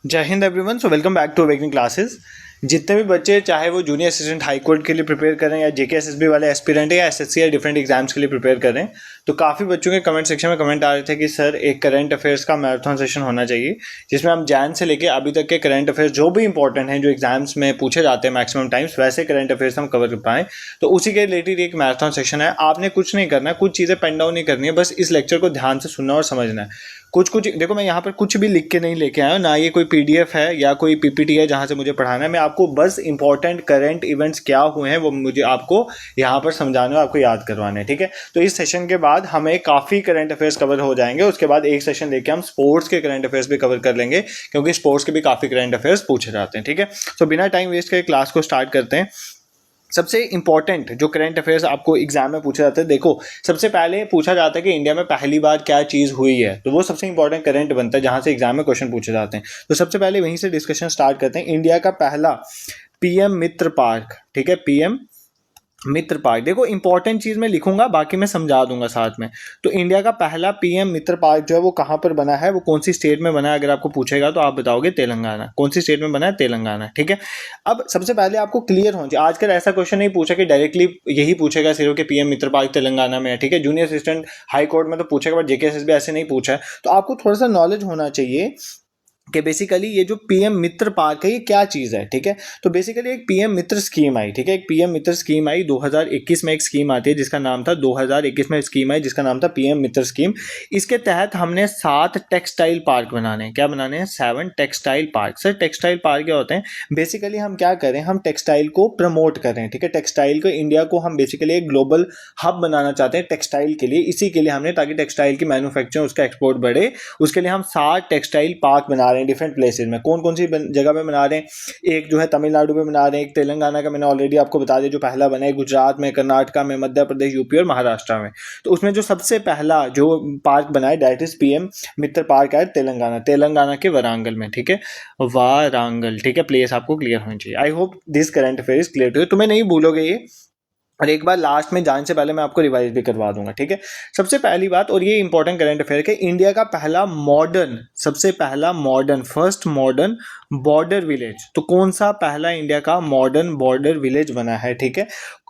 जय हिंद everyone. So welcome back to awakening classes. जितने भी बच्चे चाहे वो जूनियर असिस्टेंट हाई कोर्ट के लिए प्रिपेयर कर रहे हैं या जेकेएसएसबी वाले एस्पिरेंट है या एसएससी या डिफरेंट एग्जाम्स के लिए प्रिपेयर कर रहे हैं, तो काफ़ी बच्चों के कमेंट सेक्शन में कमेंट आ रहे थे कि सर एक करंट अफेयर्स का मैराथन सेशन होना चाहिए जिसमें हम जैन से लेके अभी तक के करंट अफेयर्स जो भी इंपॉर्टेंट हैं, जो एग्जाम्स में पूछे जाते हैं मैक्सिमम टाइम्स, वैसे करंट अफेयर्स हम कवर कर पाएँ। तो उसी के रिलेटेड एक मैराथन सेशन है। आपने कुछ नहीं करना है, कुछ चीज़ें पेन डाउन नहीं करनी है, बस इस लेक्चर को ध्यान से सुनना और समझना है। कुछ देखो, मैं यहाँ पर कुछ भी लिख के नहीं लेके आया हूँ, ना ये कोई पीडीएफ है या कोई पीपीटी है जहाँ से मुझे पढ़ाना है। मैं आपको बस इंपॉर्टेंट करंट इवेंट्स क्या हुए हैं वो मुझे आपको यहाँ पर समझाने और आपको याद करवाने हैं, ठीक है। तो इस सेशन के बाद हमें काफ़ी करंट अफेयर्स कवर हो जाएंगे। उसके बाद एक सेशन लेके हम स्पोर्ट्स के करंट अफेयर्स भी कवर कर लेंगे, क्योंकि स्पोर्ट्स के भी काफ़ी करंट अफेयर्स पूछे जाते हैं, ठीक है। तो बिना टाइम वेस्ट करके क्लास को स्टार्ट करते हैं। सबसे इंपॉर्टेंट जो करंट अफेयर्स आपको एग्जाम में पूछा जाता है, देखो सबसे पहले पूछा जाता है कि इंडिया में पहली बार क्या चीज़ हुई है, तो वो सबसे इंपॉर्टेंट करंट बनता है जहां से एग्जाम में क्वेश्चन पूछे जाते हैं। तो सबसे पहले वहीं से डिस्कशन स्टार्ट करते हैं। इंडिया का पहला पीएम मित्र पार्क, ठीक है, पीएम मित्र पार्क। देखो इंपॉर्टेंट चीज़ मैं लिखूंगा, बाकी मैं समझा दूंगा साथ में। तो इंडिया का पहला पीएम मित्र पार्क जो है वो कहाँ पर बना है, वो कौन सी स्टेट में बना है, अगर आपको पूछेगा तो आप बताओगे तेलंगाना। कौन सी स्टेट में बना है? तेलंगाना, ठीक है। अब सबसे पहले आपको क्लियर होना चाहिए, आजकल ऐसा क्वेश्चन नहीं पूछा कि डायरेक्टली यही पूछेगा सिर्फ कि पीएम मित्र पार्क तेलंगाना में है, ठीक है। जूनियर असिस्टेंट हाई कोर्ट में तो पूछेगा, बट जेकेएसएसबी ऐसे नहीं पूछा है। तो आपको थोड़ा सा नॉलेज होना चाहिए कि बेसिकली ये जो पीएम मित्र पार्क है ये क्या चीज़ है, ठीक है। तो बेसिकली एक पीएम मित्र स्कीम आई, ठीक है, एक पीएम मित्र स्कीम आई 2021 में। एक स्कीम आती है जिसका नाम था 2021 में स्कीम आई जिसका नाम था पीएम मित्र स्कीम। इसके तहत हमने 7 टेक्सटाइल पार्क बनाने हैं। क्या बनाने हैं? 7 textile park. Sir textile park क्या होते हैं? बेसिकली हम क्या करें, हम टेक्सटाइल को प्रमोट कर रहे हैं, ठीक है। टेक्सटाइल को, इंडिया को हम बेसिकली एक ग्लोबल हब बनाना चाहते हैं टेक्सटाइल के लिए। इसी के लिए हमने, ताकि टेक्सटाइल की मैन्युफैक्चरिंग, उसका एक्सपोर्ट बढ़े, उसके लिए हम 7 टेक्सटाइल पार्क बना रहे हैं डिफरेंट प्लेसेस में। कौन कौन सी जगह पे बना रहे हैं? एक जो है तमिलनाडु में बना रहे हैं, एक तेलंगाना का मैंने ऑलरेडी आपको बता दिया जो पहला बना है, गुजरात में, कर्नाटका में, मध्य प्रदेश, यूपी और महाराष्ट्र में। तो उसमें जो सबसे पहला जो पार्क बना है that is PM Mitra park है तेलंगाना के वारंगल में, ठीक है, वारंगल, ठीक है। प्लेस आपको क्लियर होनी चाहिए। I hope this current affair is clear to you. तुम्हें नहीं भूलोगे ये, और एक बार लास्ट में जाने से पहले मैं आपको रिवाइज भी करवा दूंगा, ठीक है। सबसे पहली बात, और ये इंपॉर्टेंट करंट अफेयर है, इंडिया का पहला मॉडर्न, सबसे पहला modern, first modern border village. तो कौन सा पहला इंडिया का मॉडर्न बॉर्डर विलेज बना है, ठीक है,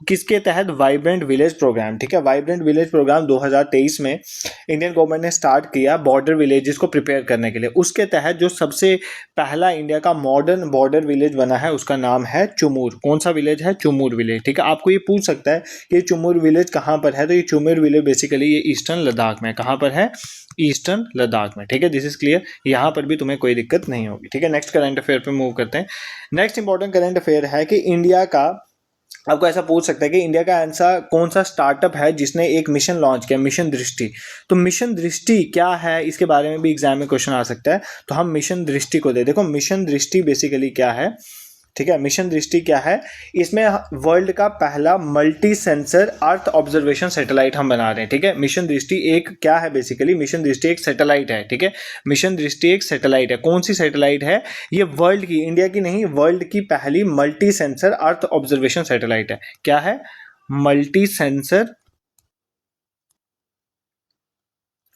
किसके तहत? वाइब्रेंट विलेज प्रोग्राम, ठीक है। वाइब्रेंट विलेज प्रोग्राम 2023 में इंडियन गवर्नमेंट ने स्टार्ट किया बॉर्डर विलेजेस को प्रिपेयर करने के लिए। उसके तहत जो सबसे पहला इंडिया का मॉडर्न बॉर्डर विलेज बना है उसका नाम है चुमूर। कौन सा विलेज है? चुमूर विलेज, ठीक है। आपको ये पूछ सकता है कि चुमूर विलेज कहाँ पर है, तो ये चुमूर विलेज बेसिकली ये ईस्टर्न लद्दाख में। कहाँ पर है? ईस्टर्न लद्दाख में, ठीक है। दिस इज क्लियर, यहाँ पर भी तुम्हें कोई दिक्कत नहीं होगी, ठीक है। नेक्स्ट करंट अफेयर पे मूव करते हैं। नेक्स्ट इंपॉर्टेंट करंट अफेयर है कि इंडिया का, आपको ऐसा पूछ सकता है कि इंडिया का ऐसा कौन सा स्टार्टअप है जिसने एक मिशन लॉन्च किया, मिशन दृष्टि। तो मिशन दृष्टि क्या है, इसके बारे में भी एग्जाम में क्वेश्चन आ सकता है। तो हम मिशन दृष्टि को देखो, मिशन दृष्टि बेसिकली क्या है, ठीक है। मिशन दृष्टि क्या है? इसमें वर्ल्ड का पहला multi sensor earth observation satellite हम बना रहे हैं, ठीक है। मिशन दृष्टि एक क्या है? बेसिकली मिशन दृष्टि एक सैटेलाइट है, ठीक है। मिशन दृष्टि एक सैटेलाइट है। कौन सी सैटेलाइट है ये? वर्ल्ड की, इंडिया की नहीं, वर्ल्ड की पहली multi sensor earth observation satellite है। क्या है? Multi sensor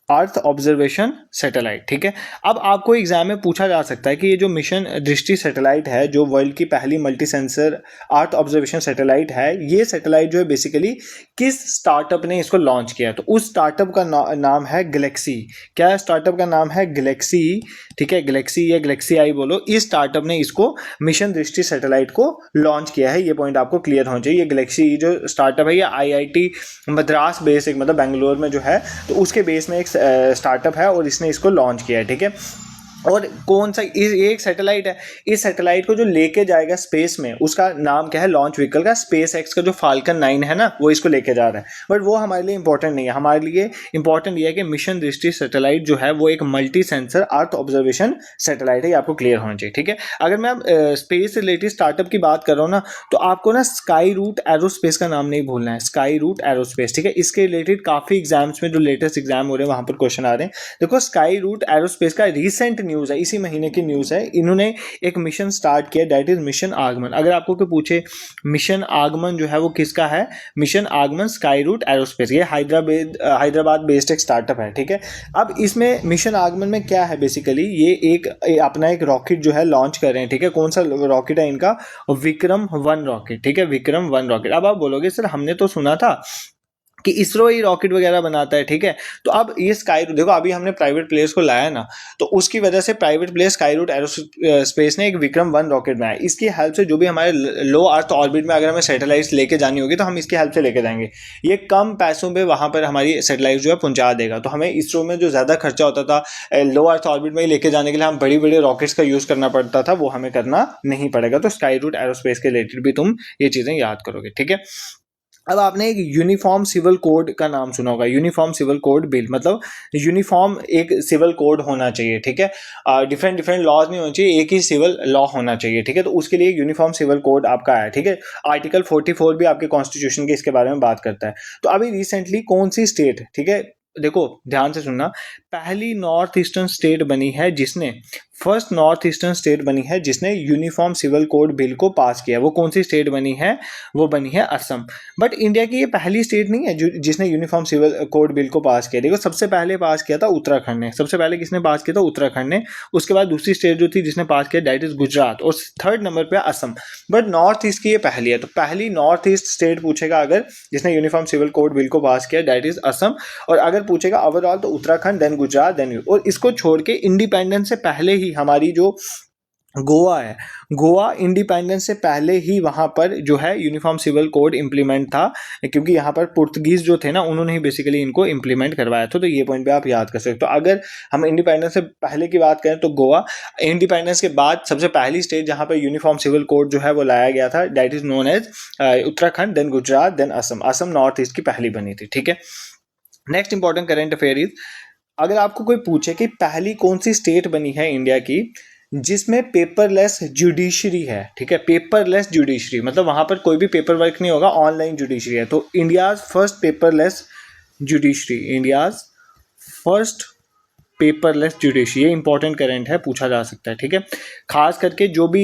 earth observation satellite, ठीक है। अब आपको एग्जाम में पूछा जा सकता है कि ये जो मिशन दृष्टि सैटेलाइट है, जो वर्ल्ड की पहली multi sensor earth observation satellite है, ये सैटेलाइट जो है बेसिकली किस स्टार्टअप ने इसको लॉन्च किया? तो उस स्टार्टअप का नाम है गैलेक्सी। क्या स्टार्टअप का नाम है? गैलेक्सी, ठीक है। गैलेक्सी या गैलेक्सी आई बोलो, इस स्टार्टअप ने इसको मिशन दृष्टि सैटेलाइट को लॉन्च किया है। ये पॉइंट आपको क्लियर होना चाहिए। ये गैलेक्सी जो स्टार्टअप है ये आईआईटी मद्रास बेस, एक मतलब बेंगलोर में जो है, तो उसके बेस में एक स्टार्टअप है और इसने इसको लॉन्च किया है, ठीक है। और कौन सा, एक सैटेलाइट है, इस सैटेलाइट को जो लेके जाएगा स्पेस में उसका नाम क्या है? लॉन्च व्हीकल का स्पेस एक्स का जो फाल्कन 9 है ना, वो इसको लेके जा रहा है। बट वो हमारे लिए इंपॉर्टेंट नहीं है। हमारे लिए इंपॉर्टेंट ये है कि मिशन दृष्टि सैटेलाइट जो है वो एक multi sensor earth observation satellite है। ये आपको क्लियर होना चाहिए, ठीक है। अगर मैं स्पेस रिलेटेड स्टार्टअप की बात कर रहा हूँ ना, तो आपको ना स्काई रूट एरोस्पेस का नाम नहीं भूलना है, स्काई रूट एरोस्पेस, ठीक है। इसके रिलेटेड काफ़ी एग्जाम्स में जो लेटेस्ट एग्जाम हो रहे हैं वहाँ पर क्वेश्चन आ रहे हैं। देखो स्काई रूट एरोस्पेस का रिसेंट न्यूज़ है, इसी महीने की न्यूज़ है, इन्होंने एक मिशन स्टार्ट किया, दैट इज मिशन आगमन। अगर आपको कोई पूछे मिशन आगमन जो है वो किसका है, मिशन आगमन स्काई रूट एरोस्पेस, ये हैदराबाद बेस्ड एक स्टार्टअप है, ठीक है। अब इसमें मिशन आगमन में क्या है, बेसिकली ये अपना एक रॉकेट जो है लॉन्च कर रहे हैं, ठीक है। कौन सा रॉकेट है इनका, विक्रम-1 रॉकेट, ठीक है, विक्रम-1 रॉकेट। अब आप बोलोगे सर हमने तो सुना था कि इसरो ही रॉकेट वगैरह बनाता है, ठीक है। तो अब ये स्काई रूट देखो, अभी हमने प्राइवेट प्लेयर्स को लाया ना, तो उसकी वजह से private player Skyroot aerospace ने एक विक्रम-1 रॉकेट बनाया। इसकी हेल्प से जो भी हमारे लो अर्थ ऑर्बिट में अगर हमें सैटेलाइट्स लेके जानी होगी तो हम इसकी हेल्प से लेके जाएंगे। ये कम पैसों पे वहां पर हमारी सैटेलाइट जो है पहुंचा देगा। तो हमें इसरो में जो ज़्यादा खर्चा होता था लो अर्थ ऑर्बिट में ही लेके जाने के लिए, हम बड़ी बड़ी रॉकेट्स का यूज़ करना पड़ता था, वो हमें करना नहीं पड़ेगा। तो स्काई रूट एरोस्पेस के रिलेटेड भी तुम ये चीज़ें याद करोगे, ठीक है। अब आपने एक यूनिफॉर्म सिविल कोड का नाम सुना होगा, यूनिफॉर्म सिविल कोड बिल, मतलब यूनिफॉर्म एक सिविल कोड होना चाहिए, ठीक है। डिफरेंट लॉज नहीं होने चाहिए, एक ही सिविल लॉ होना चाहिए, ठीक है। तो उसके लिए यूनिफॉर्म सिविल कोड आपका है, ठीक है। आर्टिकल 44 भी आपके कॉन्स्टिट्यूशन के इसके बारे में बात करता है। तो अभी रिसेंटली कौन सी स्टेट, ठीक है, देखो ध्यान से सुनना, पहली नॉर्थ ईस्टर्न स्टेट बनी है जिसने, फर्स्ट नॉर्थ ईस्टर्न स्टेट बनी है जिसने यूनिफॉर्म सिविल कोड बिल को पास किया। वो कौन सी स्टेट बनी है, वो बनी है असम। बट इंडिया की ये पहली स्टेट नहीं है जिसने यूनिफॉर्म सिविल कोड बिल को पास किया। देखो सबसे पहले पास किया था उत्तराखंड ने, सबसे पहले किसने पास किया था, उत्तराखंड ने। उसके बाद दूसरी स्टेट जो थी जिसने पास किया दैट इज गुजरात, और थर्ड नंबर पे असम। बट नॉर्थ ईस्ट की ये पहली है, तो पहली नॉर्थ ईस्ट स्टेट पूछेगा अगर जिसने यूनिफॉर्म सिविल कोड बिल को पास किया दैट इज असम। और अगर पूछेगा ओवरऑल तो Uttarakhand, then Gujarat, then you. और इसको छोड़ के इंडिपेंडेंस से पहले ही हमारी जो गोवा है, गोवा इंडिपेंडेंस से पहले ही वहाँ पर जो है यूनिफॉर्म सिविल कोड इम्प्लीमेंट था, क्योंकि यहाँ पर पुर्तगीज जो थे ना, उन्होंने ही बेसिकली इनको इम्प्लीमेंट करवाया था। तो ये पॉइंट पे आप याद कर सकते हो। तो अगर हम इंडिपेंडेंस से पहले की बात करें तो गोवा, इंडिपेंडेंस के बाद सबसे पहली स्टेट जहाँ पर यूनिफॉर्म सिविल कोड जो है वो लाया गया था that is known as Uttarakhand, then Gujarat, then Assam. Assam north east की पहली बनी थी, ठीक है। Next important current affair is, अगर आपको कोई पूछे कि पहली कौन सी स्टेट बनी है इंडिया की जिसमें पेपरलेस जुडिशरी है, ठीक है, पेपरलेस जुडिशरी मतलब वहां पर कोई भी पेपर वर्क नहीं होगा, ऑनलाइन जुडिशरी है। तो India's first paperless judiciary, India's first paperless judiciary, ये इंपॉर्टेंट करंट है, पूछा जा सकता है, ठीक है। खास करके जो भी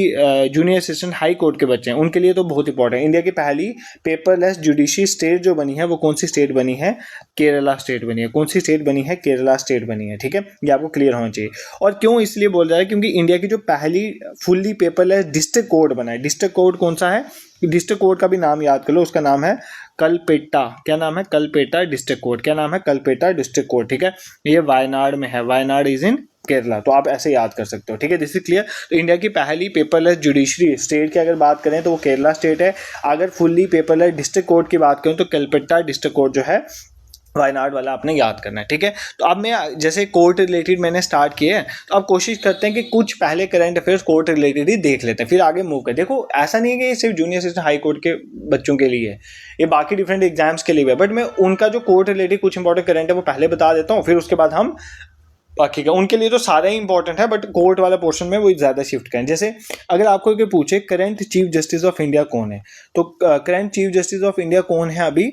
जूनियर असिस्टेंट हाई कोर्ट के बच्चे हैं उनके लिए तो बहुत इंपॉर्टेंट है। इंडिया की पहली पेपरलेस जुडिशरी स्टेट जो बनी है वो कौन सी स्टेट बनी है, केरला स्टेट बनी है। कौन सी स्टेट बनी है, केरला स्टेट बनी है, ठीक है। ये आपको क्लियर होना चाहिए। और क्यों इसलिए बोल रहा है, क्योंकि इंडिया की जो पहली फुल्ली पेपरलेस डिस्ट्रिक्ट कोर्ट बना है, डिस्ट्रिक्ट कोर्ट कौन सा है, डिस्ट्रिक्ट कोर्ट का भी नाम याद कर लो, उसका नाम है कलपेट्टा। क्या नाम है, कलपेट्टा डिस्ट्रिक्ट कोर्ट। क्या नाम है, कलपेट्टा डिस्ट्रिक्ट कोर्ट, ठीक है। ये वायनाड में है, वायनाड इज इन केरला। तो आप ऐसे याद कर सकते हो, ठीक है। This is clear. तो इंडिया की पहली पेपरलेस जुडिशरी स्टेट की अगर बात करें तो वो केरला स्टेट है। अगर फुल्ली पेपरलेस डिस्ट्रिक्ट कोर्ट की बात करें तो कलपेट्टा डिस्ट्रिक्ट कोर्ट जो है वायनाड वाला आपने याद करना है, ठीक है। तो अब मैं जैसे कोर्ट रिलेटेड मैंने स्टार्ट किए हैं, तो अब कोशिश करते हैं कि कुछ पहले करंट अफेयर्स कोर्ट रिलेटेड ही देख लेते हैं, फिर आगे मूव करें। देखो ऐसा नहीं है कि ये सिर्फ जूनियर असिस्टेंट हाई कोर्ट के बच्चों के लिए है, ये बाकी डिफरेंट एग्जाम्स के लिए भी है। बट मैं उनका जो कोर्ट रिलेटेड कुछ इंपॉर्टेंट करंट है वो पहले बता देता हूँ, फिर उसके बाद हम बाकी का, उनके लिए तो सारा ही इंपॉर्टेंट है बट कोर्ट वाला पोर्शन में वो ज़्यादा शिफ्ट करें। जैसे अगर आपको कोई पूछे current chief justice of India कौन है, तो current chief justice of India कौन है अभी,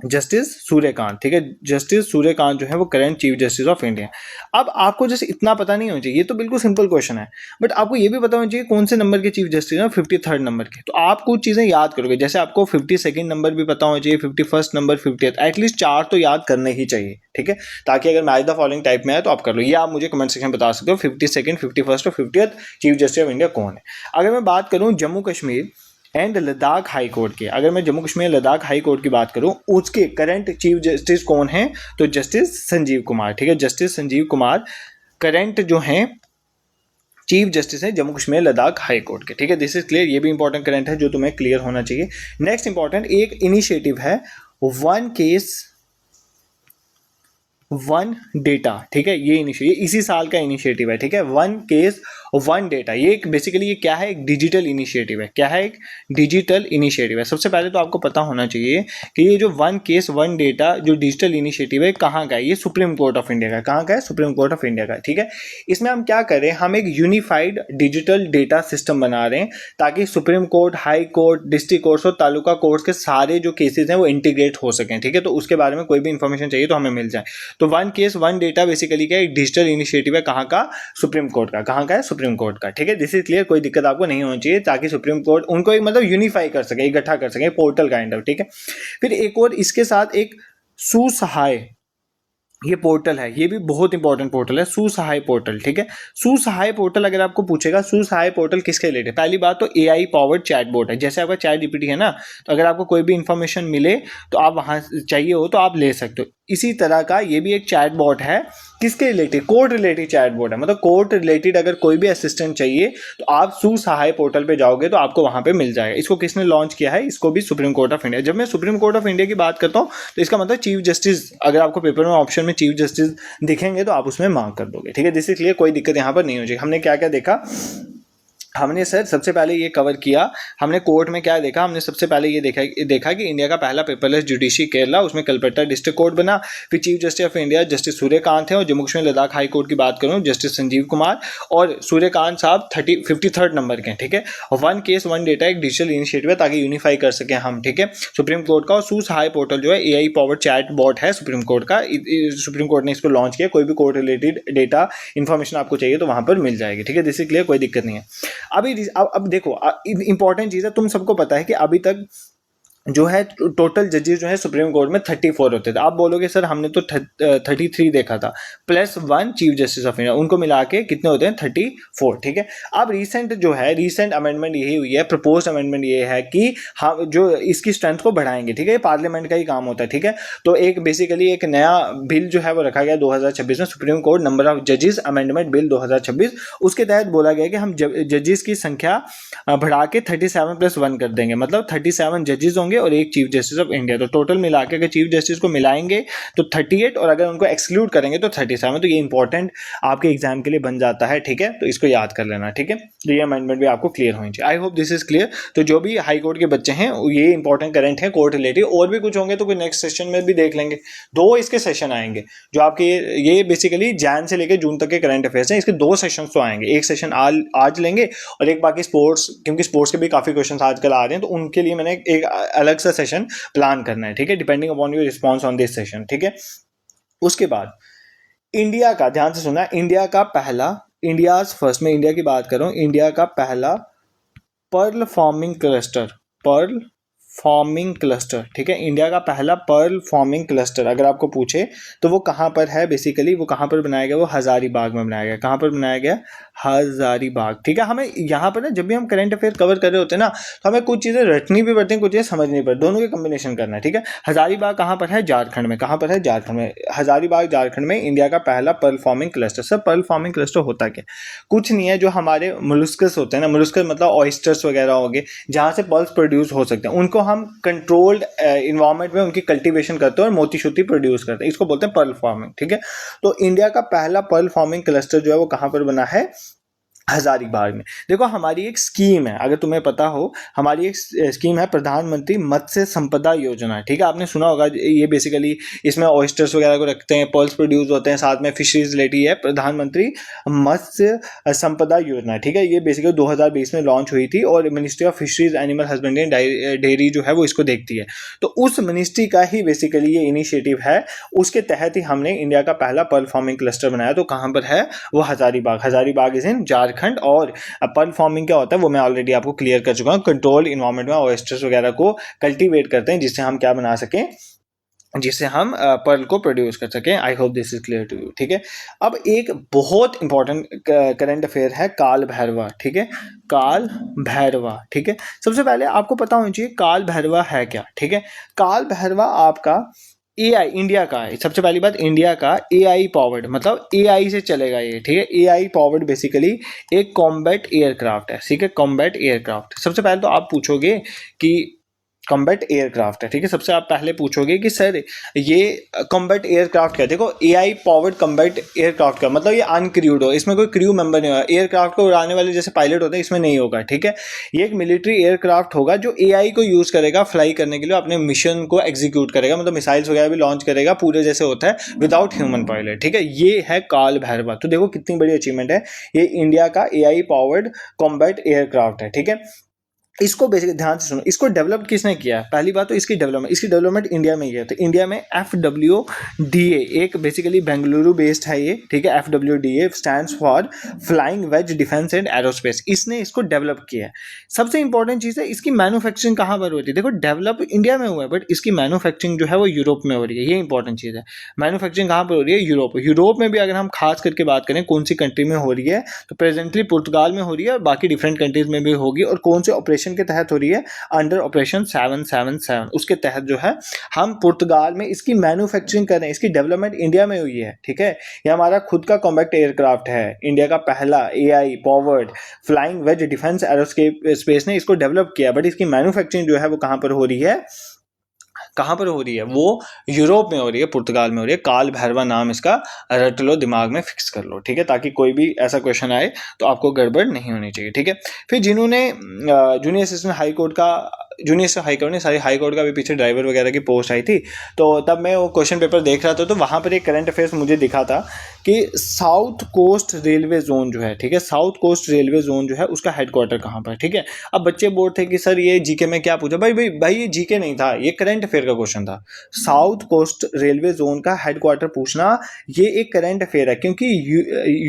जस्टिस सूर्यकांत, ठीक है। जस्टिस सूर्यकांत जो है वो current chief justice of India. अब आपको जैसे इतना पता नहीं होना चाहिए, ये तो बिल्कुल सिंपल क्वेश्चन है, बट आपको ये भी पता होना चाहिए कौन से नंबर के चीफ जस्टिस हैं, 53rd नंबर के। तो आप कुछ चीज़ें याद करोगे, जैसे आपको 52nd नंबर भी पता होना चाहिए, 51st नंबर, 50th, एटलीस्ट 4 तो याद करने ही चाहिए, ठीक है, ताकि अगर मैच द फॉलोइंग टाइप में है तो आप कर लो। ये आप मुझे कमेंट सेक्शन में बता सकते हो 52nd, 51st और 50th chief justice of India कौन है। अगर मैं बात करूँ Jammu Kashmir and Ladakh high court के, अगर मैं जम्मू कश्मीर लद्दाख हाई कोर्ट की बात करूं, उसके करंट चीफ जस्टिस कौन हैं, तो जस्टिस संजीव कुमार, ठीक है। जस्टिस संजीव कुमार करंट जो हैं चीफ जस्टिस है जम्मू कश्मीर लद्दाख हाई कोर्ट के, ठीक है। This is clear. ये भी इंपॉर्टेंट करंट है जो तुम्हें क्लियर होना चाहिए। नेक्स्ट इंपॉर्टेंट एक इनिशिएटिव है वन केस वन डेटा, ठीक है। ये इनिशिएटिव इसी साल का इनिशिएटिव है, ठीक है। वन केस वन डेटा, ये एक बेसिकली ये क्या है, एक डिजिटल इनिशिएटिव है। क्या है, एक डिजिटल इनिशिएटिव है। सबसे पहले तो आपको पता होना चाहिए कि ये जो वन केस वन डेटा जो डिजिटल इनिशिएटिव है कहाँ का है, ये सुप्रीम कोर्ट ऑफ इंडिया का। कहाँ का है, सुप्रीम कोर्ट ऑफ इंडिया का, ठीक है। इसमें हम क्या करें, हम एक यूनिफाइड डिजिटल डेटा सिस्टम बना रहे हैं ताकि supreme court, high court, district courts और तालुका कोर्ट्स के सारे जो केसेस हैं वो इंटीग्रेट हो सकें, ठीक है। तो उसके बारे में कोई भी इंफॉर्मेशन चाहिए तो हमें मिल जाए। तो one case one data basically क्या एक डिजिटल इनिशिएटिव है, कहाँ का, सुप्रीम कोर्ट का। कहाँ का है, सुप्रीम कोर्ट का, ठीक है। दिस इज क्लियर, कोई दिक्कत आपको नहीं होनी चाहिए, ताकि सुप्रीम कोर्ट उनको एक मतलब यूनिफाई कर सके, इकट्ठा कर सके, पोर्टल काइंड ऑफ, ठीक है। फिर एक और इसके साथ एक सुसहाय ये पोर्टल है, ये भी बहुत इंपॉर्टेंट पोर्टल है, सुसहाय पोर्टल, ठीक है। सुसहाय पोर्टल अगर आपको पूछेगा सुसहाय पोर्टल किसके रिलेटेड, पहली बात तो एआई पावर्ड चैटबॉट है। जैसे आपका चैट जीपीटी है ना, तो अगर आपको कोई भी इंफॉर्मेशन मिले तो आप वहां चाहिए हो तो आप ले सकते हो। इसी तरह का ये भी एक चैटबॉट है, किसके रिलेटेड, कोर्ट रिलेटेड चैटबॉट है। मतलब कोर्ट रिलेटेड अगर कोई भी असिस्टेंट चाहिए तो आप सुसहाय पोर्टल पे जाओगे तो आपको वहां पे मिल जाएगा। इसको किसने लॉन्च किया है, इसको भी सुप्रीम कोर्ट ऑफ इंडिया। जब मैं सुप्रीम कोर्ट ऑफ इंडिया की बात करता हूँ तो इसका मतलब चीफ जस्टिस, अगर आपको पेपर में ऑप्शन में चीफ जस्टिस दिखेंगे तो आप उसमें मार्क कर दोगे, ठीक है। दिस इज क्लियर, कोई दिक्कत यहाँ पर नहीं हो जाएगी। हमने क्या क्या देखा, हमने सर सबसे पहले ये कवर किया, हमने कोर्ट में क्या देखा, हमने सबसे पहले ये देखा कि इंडिया का पहला पेपरलेस जुडिशरी केरला, उसमें कलकत्ता डिस्ट्रिक्ट कोर्ट बना। फिर chief justice of India justice Suryakant है, और जम्मू कश्मीर लद्दाख हाई कोर्ट की बात करूँ जस्टिस संजीव कुमार, और सूर्यकांत साहब 53rd नंबर के हैं, ठीक है। और वन केस वन डेटा एक डिजिटल इनिशिएटिव है, ताकि यूनिफाई कर सकें हम, ठीक है, सुप्रीम कोर्ट का। और सुसहाय पोर्टल जो है एआई पावर्ड चैट बॉट है सुप्रीम कोर्ट का, सुप्रीम कोर्ट ने इसको लॉन्च किया। कोई भी कोर्ट रिलेटेड डेटा इन्फॉर्मेशन आपको चाहिए तो वहां पर मिल जाएगी, ठीक है। दिस इज क्लियर, कोई दिक्कत नहीं है। अभी अब देखो, इंपॉर्टेंट चीज़ है, तुम सबको पता है कि अभी तक जो है टोटल जजेस जो है सुप्रीम कोर्ट में 34 होते थे। आप बोलोगे सर हमने तो 33 देखा था, +1 चीफ जस्टिस ऑफ इंडिया, उनको मिला के कितने होते हैं, 34, ठीक है। अब रिसेंट जो है, रिसेंट अमेंडमेंट यही हुई है, प्रपोज्ड अमेंडमेंट ये है कि हम जो इसकी स्ट्रेंथ को बढ़ाएंगे, ठीक है। ये पार्लियामेंट का ही काम होता है, ठीक है। तो एक बेसिकली एक नया बिल जो है वो रखा गया 2026 में, सुप्रीम कोर्ट नंबर ऑफ जजेस अमेंडमेंट बिल 2026। उसके तहत बोला गया कि हम जजेस की संख्या बढ़ा के 37+1 कर देंगे, मतलब 37 जजेस होंगे और एक चीफ जस्टिस ऑफ इंडिया। तो टोटल मिला के अगर चीफ जस्टिस को मिलाएंगे तो 38, और अगर उनको एक्सक्लूड करेंगे तो 37। तो ये इंपॉर्टेंट आपके एग्जाम के लिए बन जाता है, ठीक है। तो इसको याद कर लेना, ठीक है। तो ये अमेंडमेंट भी आपको क्लियर होनी चाहिए। I hope this is clear. तो जो भी हाई कोर्ट के बच्चे हैं ये इंपॉर्टेंट करंट है कोर्ट रिलेटेड, और भी कुछ होंगे तो कोई नेक्स्ट सेशन में भी देख लेंगे। 2 इसके सेशन आएंगे जो आपके, ये बेसिकली जैन से लेकर जून तक के करंट अफेयर्स हैं। इसके 2 सेशन तो आएंगे, एक सेशन आज लेंगे और एक बाकी स्पोर्ट्स, क्योंकि स्पोर्ट्स के भी काफी क्वेश्चन आजकल आ रहे हैं, तो उनके लिए मैंने एक अलग सा सेशन प्लान करना है, ठीक है, depending upon your response on this session, ठीक है। उसके बाद इंडिया का, ध्यान से सुना, इंडिया का पहला, इंडियाज फर्स्ट में इंडिया की बात करूं, इंडिया का पहला पर्ल फॉर्मिंग क्लस्टर, ठीक है। इंडिया का पहला पर्ल फॉर्मिंग क्लस्टर अगर आपको पूछे तो वो कहाँ पर है, बेसिकली वो कहाँ पर बनाया गया, वो हजारीबाग में बनाया गया। कहाँ पर बनाया गया, हजारीबाग, ठीक है। हमें यहाँ पर ना जब भी हम करंट अफेयर कवर कर रहे होते हैं ना, तो हमें कुछ चीज़ें रटनी भी पड़ती हैं, कुछ चीज़ें समझनी पड़ती, दोनों के कॉम्बिनेशन करना है, ठीक है। हजारीबाग कहाँ पर है, झारखंड में। कहाँ पर है, झारखंड में। हजारीबाग झारखंड में इंडिया का पहला pearl farming cluster. Sir pearl farming cluster होता क्या, कुछ नहीं है, जो हमारे मोलस्कस होते हैं ना, मोलस्कस मतलब ऑयस्टर्स वगैरह हो गए, जहाँ से पर्ल्स प्रोड्यूस हो सकते हैं, उनको हम कंट्रोल्ड इन्वायरमेंट में उनकी कल्टीवेशन करते हैं और मोती शोती प्रोड्यूस करते हैं, इसको बोलते हैं पर्ल फॉर्मिंग, ठीक है। तो इंडिया का पहला पर्ल फॉर्मिंग क्लस्टर जो है वो कहाँ पर बना है, हजारीबाग में। देखो हमारी एक स्कीम है, अगर तुम्हें पता हो, हमारी एक स्कीम है प्रधानमंत्री मत्स्य संपदा योजना, ठीक है। आपने सुना होगा, ये बेसिकली इसमें ऑयस्टर्स वगैरह को रखते हैं, पर्ल्स प्रोड्यूस होते हैं, साथ में फिशरीज रिलेटेड है, प्रधानमंत्री मत्स्य संपदा योजना, ठीक है। ये बेसिकली 2020 में लॉन्च हुई थी और ministry of fisheries animal husbandry and dairy जो है वो इसको देखती है। तो उस मिनिस्ट्री का ही बेसिकली ये इनिशिएटिव है, उसके तहत ही हमने इंडिया का पहला पर्ल फॉर्मिंग क्लस्टर बनाया। तो कहाँ पर है वो, हजारीबाग। Hazaribagh is in Jharkhand. और पर्ल फॉर्मिंग क्या होता है वो मैं ऑलरेडी आपको क्लियर कर चुका हूँ। कंट्रोल इन्वायरमेंट में ऑयस्टर्स वगैरह को कल्टीवेट करते हैं, जिससे हम क्या बना सकें, जिससे हम पर्ल को प्रोड्यूस कर सकें। I hope this is clear to you, ठीक है। अब एक बहुत इंपॉर्टेंट करंट अफेयर है काल भैरवा, ठीक है, काल भैरवा, ठीक है। सबसे पहले आपको पता होना चाहिए काल भैरवा है क्या, ठीक है। काल भैरवा आपका एआई, इंडिया का है, सबसे पहली बात इंडिया का एआई पावर्ड, मतलब एआई से चलेगा ये, ठीक है। एआई पावर्ड बेसिकली एक कॉम्बैट एयरक्राफ्ट है, ठीक है, कॉम्बैट एयरक्राफ्ट। सबसे पहले तो आप पूछोगे कि कॉम्बैट एयरक्राफ्ट है, ठीक है। सबसे आप पहले पूछोगे कि सर ये कॉम्बैट एयरक्राफ्ट क्या है। देखो एआई पावर्ड कॉम्बैट एयरक्राफ्ट का मतलब ये अनक्रूड हो, इसमें कोई क्रू मेंबर नहीं होगा, एयरक्राफ्ट को उड़ाने वाले जैसे पायलट होते हैं इसमें नहीं होगा, ठीक है। ये एक मिलिट्री एयरक्राफ्ट होगा जो एआई को यूज करेगा फ्लाई करने के लिए, अपने मिशन को एग्जीक्यूट करेगा, मतलब मिसाइल्स वगैरह भी लॉन्च करेगा पूरे जैसे होता है विदाउट ह्यूमन पायलट, ठीक है। ये है काल भैरवा। तो देखो कितनी बड़ी अचीवमेंट है, ये इंडिया का एआई पावर्ड कॉम्बैट एयरक्राफ्ट है, ठीक है। इसको बेसिक ध्यान से सुनो, इसको डेवलप किसने किया है? पहली बात तो इसकी डेवलपमेंट इंडिया में ही है। तो इंडिया में FWDA एक बेसिकली बेंगलुरु बेस्ड है ये, ठीक है। FWDA stands for flying wedge defence and aerospace, इसने इसको डेवलप किया है। सबसे इंपॉर्टेंट चीज़ है इसकी मैन्युफैक्चरिंग कहाँ पर होती है। देखो डेवलप इंडिया में हुआ है, बट इसकी मैन्युफैक्चरिंग जो है वो यूरोप में हो रही है, ये इंपॉर्टेंट चीज़ है। मैन्युफैक्चरिंग कहाँ पर हो रही है? यूरोप में भी अगर हम खास करके बात करें कौन सी कंट्री में हो रही है, तो प्रेजेंटली पुर्तगाल में हो रही है और बाकी डिफरेंट कंट्रीज में भी होगी। और कौन से ऑपरेशन के तहत हो रही है? अंडर ऑपरेशन 777, उसके तहत जो है हम पुर्तगाल में इसकी मैन्युफैक्चरिंग कर रहे हैं। इसकी डेवलपमेंट इंडिया में हुई है, ठीक है। ये हमारा खुद का कॉम्बैट एयरक्राफ्ट है, इंडिया का पहला AI powered flying wedge defence aerospace ने इसको डेवलप किया, बट इसकी मैन्युफैक्चरिंग जो है वो कहां पर हो रही है? कहाँ पर हो रही है? वो यूरोप में हो रही है, पुर्तगाल में हो रही है। काल भैरवा नाम इसका रट लो, दिमाग में फिक्स कर लो, ठीक है, ताकि कोई भी ऐसा क्वेश्चन आए तो आपको गड़बड़ नहीं होनी चाहिए, ठीक है। फिर जिन्होंने जूनियर असिस्टेंट हाई कोर्ट का, जूनियर हाई कोर्ट ने सारी हाई कोर्ट का भी पीछे ड्राइवर वगैरह की पोस्ट आई थी, तो तब मैं वो क्वेश्चन पेपर देख रहा था, तो वहाँ पर एक करंट अफेयर्स मुझे दिखा था कि साउथ कोस्ट रेलवे जोन जो है, ठीक है, साउथ कोस्ट रेलवे जोन जो है उसका हेडक्वार्टर कहाँ पर, ठीक है। अब बच्चे बोर्ड थे कि सर ये जीके में क्या पूछा? भाई ये जीके नहीं था, ये करंट अफेयर का क्वेश्चन था। साउथ कोस्ट रेलवे जोन का हेडक्वार्टर पूछना ये एक करंट अफेयर है, क्योंकि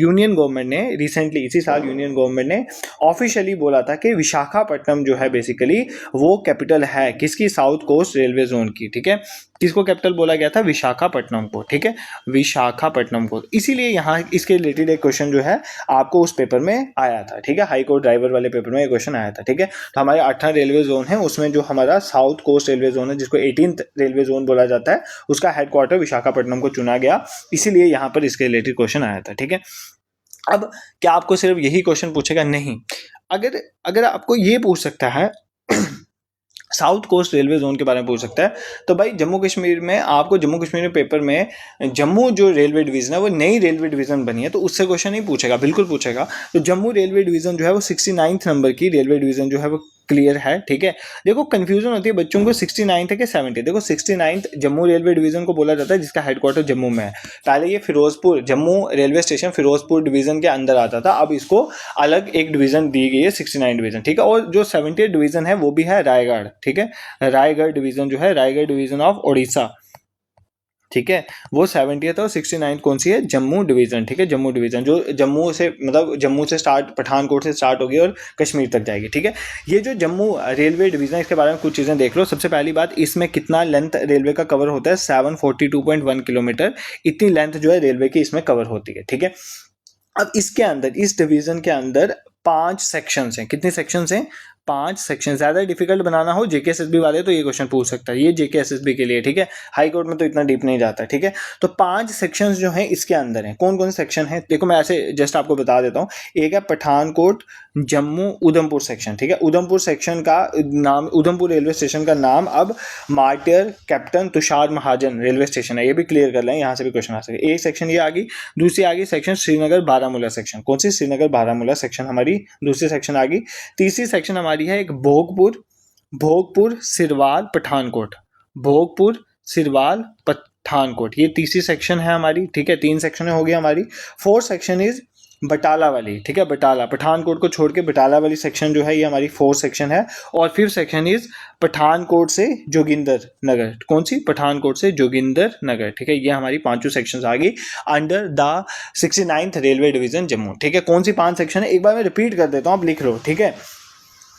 यूनियन गवर्नमेंट ने रिसेंटली इसी साल यूनियन गवर्नमेंट ने ऑफिशियली बोला था कि विशाखापट्टनम जो है बेसिकली वो कैपिटल है किसकी? साउथ कोस्ट रेलवे जोन की, ठीक है। किसको कैपिटल बोला गया था? विशाखापट्टनम को, ठीक है, विशाखापट्टनम को। इसीलिए यहाँ इसके रिलेटेड एक क्वेश्चन जो है आपको उस पेपर में आया था, ठीक है, हाई कोर्ट ड्राइवर वाले पेपर में एक क्वेश्चन आया था, ठीक है। तो हमारे 18 रेलवे जोन है, उसमें जो हमारा साउथ कोस्ट रेलवे जोन है जिसको 18th रेलवे जोन बोला जाता है, उसका हेडक्वार्टर विशाखापट्टनम को चुना गया, इसीलिए यहाँ पर इसके रिलेटेड क्वेश्चन आया था, ठीक है। अब क्या आपको सिर्फ यही क्वेश्चन पूछेगा? नहीं, अगर आपको ये पूछ सकता है साउथ कोस्ट रेलवे जोन के बारे में पूछ सकता है, तो भाई जम्मू कश्मीर में आपको, जम्मू कश्मीर में पेपर में जम्मू जो रेलवे डिवीज़न है वो नई रेलवे डिवीज़न बनी है, तो उससे क्वेश्चन नहीं पूछेगा, बिल्कुल पूछेगा। तो जम्मू रेलवे डिवीज़न जो है वो 69th नंबर की रेलवे डिवीज़न जो है वो क्लियर है, ठीक है। देखो कंफ्यूजन होती है बच्चों को 69th है कि 70th। देखो 69th जम्मू रेलवे डिवीज़न को बोला जाता है जिसका हेडक्वार्टर जम्मू में है। पहले ये Firozpur, Jammu railway station Firozpur division के अंदर आता था, अब इसको अलग एक डिवीज़न दी गई है 69 डिवीज़न, ठीक है। और जो 70th डिवीज़न है वो भी है रायगढ़, ठीक है, रायगढ़ डिवीज़न जो है, रायगढ़ डिवीज़न ऑफ उड़ीसा, ठीक है, वो 70th और 69th कौन सी है? जम्मू डिवीज़न, ठीक है, जम्मू डिवीज़न जो जम्मू से, मतलब जम्मू से स्टार्ट, पठानकोट से स्टार्ट होगी और कश्मीर तक जाएगी, ठीक है। ये जो जम्मू रेलवे डिवीज़न है इसके बारे में कुछ चीज़ें देख लो। सबसे पहली बात, इसमें कितना लेंथ रेलवे का कवर होता है? 742.1 किलोमीटर, इतनी लेंथ जो है रेलवे की इसमें कवर होती है, ठीक है। अब इसके अंदर, इस डिवीज़न के अंदर 5 सेक्शंस हैं। कितने सेक्शंस हैं? 5 सेक्शन। ज़्यादा डिफिकल्ट बनाना हो जेकेएसएसबी वाले तो ये क्वेश्चन पूछ सकता है, ये जेकेएसएसबी के लिए, ठीक है, हाई कोर्ट में तो इतना डीप नहीं जाता, ठीक है। तो 5 सेक्शंस जो हैं इसके अंदर हैं। कौन कौन से सेक्शन हैं? देखो मैं ऐसे जस्ट आपको बता देता हूँ। एक है पठानकोट जम्मू उधमपुर सेक्शन, ठीक है। उधमपुर सेक्शन का नाम, उधमपुर रेलवे स्टेशन का नाम अब मार्टियर कैप्टन तुषार महाजन रेलवे स्टेशन है, ये भी क्लियर कर लें, यहाँ से भी क्वेश्चन आ सके। एक सेक्शन ये आ गई। दूसरी आ गई सेक्शन श्रीनगर बारामूला सेक्शन। कौन सी? श्रीनगर बारामूला सेक्शन हमारी दूसरी सेक्शन आ गई। तीसरी सेक्शन हमारी है एक भोगपुर सिरवाल पठानकोट, भोगपुर सिरवाल पठानकोट, ये तीसरी सेक्शन है हमारी, ठीक है। 3 सेक्शन हो गई हमारी। 4th सेक्शन इज बटाला वाली, ठीक है, बटाला, पठानकोट को छोड़ के बटाला वाली सेक्शन जो है ये हमारी 4th सेक्शन है। और 5th सेक्शन इज पठानकोट से जोगिंदर नगर। कौन सी? पठानकोट से जोगिंदर नगर, ठीक है। ये हमारी 5 सेक्शंस आ गई under the 69th railway division Jammu, ठीक है। कौन सी 5 सेक्शन है? एक बार मैं रिपीट कर देता हूँ, आप लिख लो, ठीक है।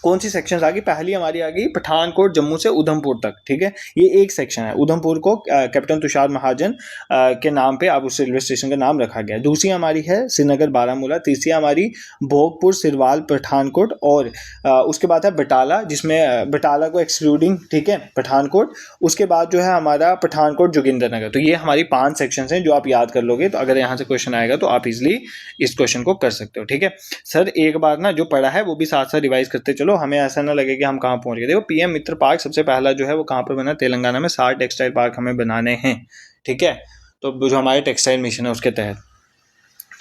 कौन सी सेक्शंस आ गई? पहली हमारी आ गई पठानकोट जम्मू से उधमपुर तक, ठीक है, ये एक सेक्शन है। उधमपुर को कैप्टन तुषार महाजन के नाम पे अब उस रेलवे स्टेशन का नाम रखा गया। दूसरी हमारी है श्रीनगर बारामूला। तीसरी हमारी भोगपुर सिरवाल पठानकोट। और उसके बाद है बटाला, जिसमें बटाला को एक्सक्लूडिंग, ठीक है, पठानकोट। उसके बाद जो है हमारा पठानकोट जोगिंदर नगर। तो ये हमारी 5 सेक्शन हैं जो आप याद कर लोगे, तो अगर यहाँ से क्वेश्चन आएगा तो आप इजिली इस क्वेश्चन को कर सकते हो, ठीक है। सर एक बार ना जो पढ़ा है वो भी साथ साथ रिवाइज करते चलो, हमें ऐसा ना लगे कि हम कहाँ पहुंच गए। देखो पीएम मित्र पार्क सबसे पहला जो है वो कहाँ पर बना? तेलंगाना में। 60 टेक्सटाइल पार्क हमें बनाने हैं, ठीक है, तो जो हमारे टेक्सटाइल मिशन है उसके तहत,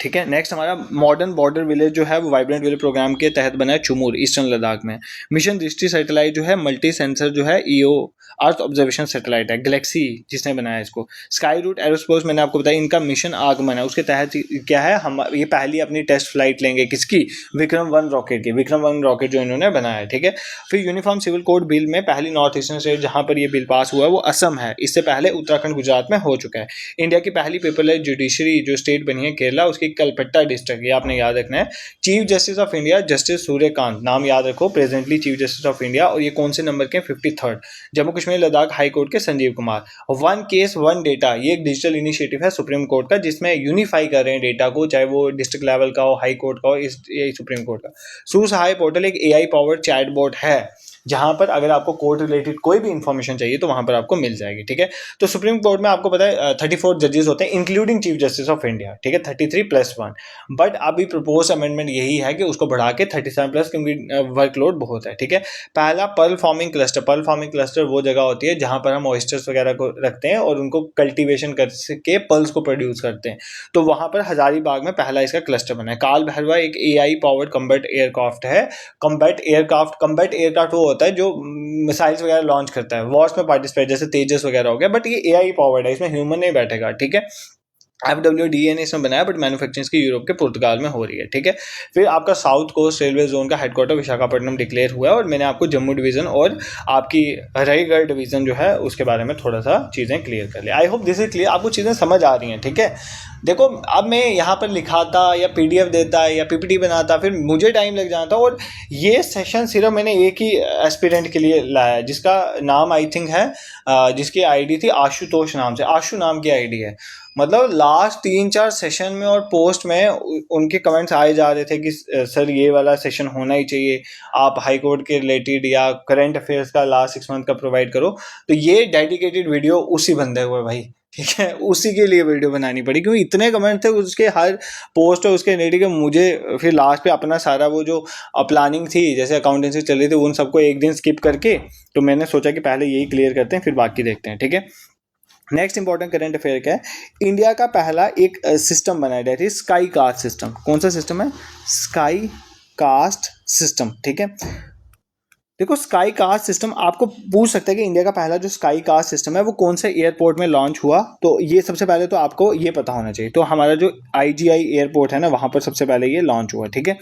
ठीक है। नेक्स्ट हमारा मॉडर्न बॉर्डर विलेज जो है वो वाइब्रेंट विलेज प्रोग्राम के तहत बना है चुमूर ईस्टर्न लद्दाख में। मिशन दृष्टि सैटेलाइट जो है मल्टी सेंसर जो है ईओ अर्थ ऑब्जर्वेशन सैटेलाइट है, गैलेक्सी जिसने बनाया इसको। स्काई रूट एरोस्पेस मैंने आपको बताया इनका मिशन आगमन है, उसके तहत क्या है हम ये पहली अपनी टेस्ट फ्लाइट लेंगे किसकी, विक्रम-1 रॉकेट की, विक्रम-1 रॉकेट जो इन्होंने बनाया है, ठीक है। फिर यूनिफॉर्म सिविल कोड बिल में पहली नॉर्थ ईस्टर्न स्टेट जहां पर ये बिल पास हुआ है वो असम है, इससे पहले उत्तराखंड गुजरात में हो चुका है। इंडिया की पहली पेपरलेस जुडिशरी जो स्टेट बनी है केरला, उसकी कलपट्टा डिस्ट्रिक्ट, ये आपने याद रखना है। Chief justice of India justice Suryakant, नाम याद रखो, presently chief justice of India, और ये कौन से नंबर के 53rd। Jammu Kashmir Ladakh high court के Sanjeev Kumar. One case one data, ये एक डिजिटल इनिशिएटिव है सुप्रीम कोर्ट का जिसमें यूनिफाई कर रहे हैं डेटा को, चाहे वो डिस्ट्रिक्ट लेवल का हो, हाई कोर्ट का हो, इस सुप्रीम कोर्ट का। सुसहाय पोर्टल एक एआई पावर्ड चैटबॉट है जहां पर अगर आपको कोर्ट रिलेटेड कोई भी इंफॉर्मेशन चाहिए तो वहां पर आपको मिल जाएगी, ठीक है। तो सुप्रीम कोर्ट में आपको पता है 34 जजेस होते हैं including chief justice of India, ठीक है, 33+1। बट अभी प्रपोज अमेंडमेंट यही है कि उसको बढ़ा के 37+, क्योंकि वर्कलोड बहुत है, ठीक है। पहला pearl farming cluster, pearl farming cluster वो जगह होती है जहां पर हम ऑयस्टर्स वगैरह को रखते हैं और उनको कल्टिवेशन करके पर्ल्स को प्रोड्यूस करते हैं, तो वहां पर हजारीबाग में पहला इसका क्लस्टर बना है। काल भैरवा एक एआई पावर्ड कम्बैट एयरक्राफ्ट है। कम्बैट एयरक्राफ्ट वो होता है जो मिसाइल्स वगैरह लॉन्च करता है, वॉर्स में पार्टिसिपेट, जैसे तेजस वगैरह हो गया, बट ये एआई पावर्ड है, इसमें ह्यूमन नहीं बैठेगा, ठीक है। FWDA ने इसमें बनाया, बट मैन्युफैक्चरिंग की यूरोप के पुर्तगाल में हो रही है, ठीक है। फिर आपका साउथ कोस्ट रेलवे जोन का हेडक्वार्टर विशाखापट्टनम डिक्लेयर हुआ है, और मैंने आपको जम्मू डिवीजन और आपकी रायगढ़ डिवीजन जो है उसके बारे में थोड़ा सा चीज़ें क्लियर कर लिया। आई होप दिस इज क्लियर, आपको चीज़ें समझ आ रही हैं, ठीक है। देखो अब मैं यहाँ पर लिखाता या PDF देता या PPT बनाता, फिर मुझे टाइम लग जाता, और ये सेशन सिर्फ मैंने एक ही एस्पिरेंट के लिए लाया है जिसका नाम आई थिंक है, जिसकी ID थी आशुतोष नाम से, आशु नाम की ID है। मतलब लास्ट 3-4 सेशन में और पोस्ट में उनके कमेंट्स आए जा रहे थे कि सर ये वाला सेशन होना ही चाहिए, आप हाई कोर्ट के रिलेटेड या करंट अफेयर्स का लास्ट 6 मंथ का प्रोवाइड करो। तो ये डेडिकेटेड वीडियो उसी बंदे को है भाई, ठीक है, उसी के लिए वीडियो बनानी पड़ी क्योंकि इतने कमेंट थे उसके हर पोस्ट और उसके रिलेटेड के। मुझे फिर लास्ट पे अपना सारा वो जो प्लानिंग थी, जैसे अकाउंटेंसी चल रही थी, उन सबको एक दिन स्किप करके, तो मैंने सोचा कि पहले यही क्लियर करते हैं फिर बाकी देखते हैं, ठीक है। नेक्स्ट इंपॉर्टेंट करंट अफेयर क्या है, इंडिया का पहला एक सिस्टम बना है, that is sky caste system. कौन सा सिस्टम है, स्काई कास्ट सिस्टम, ठीक है। देखो स्काई कास्ट सिस्टम आपको पूछ सकते हैं कि इंडिया का पहला जो स्काई कास्ट सिस्टम है वो कौन से एयरपोर्ट में लॉन्च हुआ, तो ये सबसे पहले तो आपको ये पता होना चाहिए। तो हमारा जो IGI एयरपोर्ट है ना, वहाँ पर सबसे पहले ये लॉन्च हुआ, ठीक है।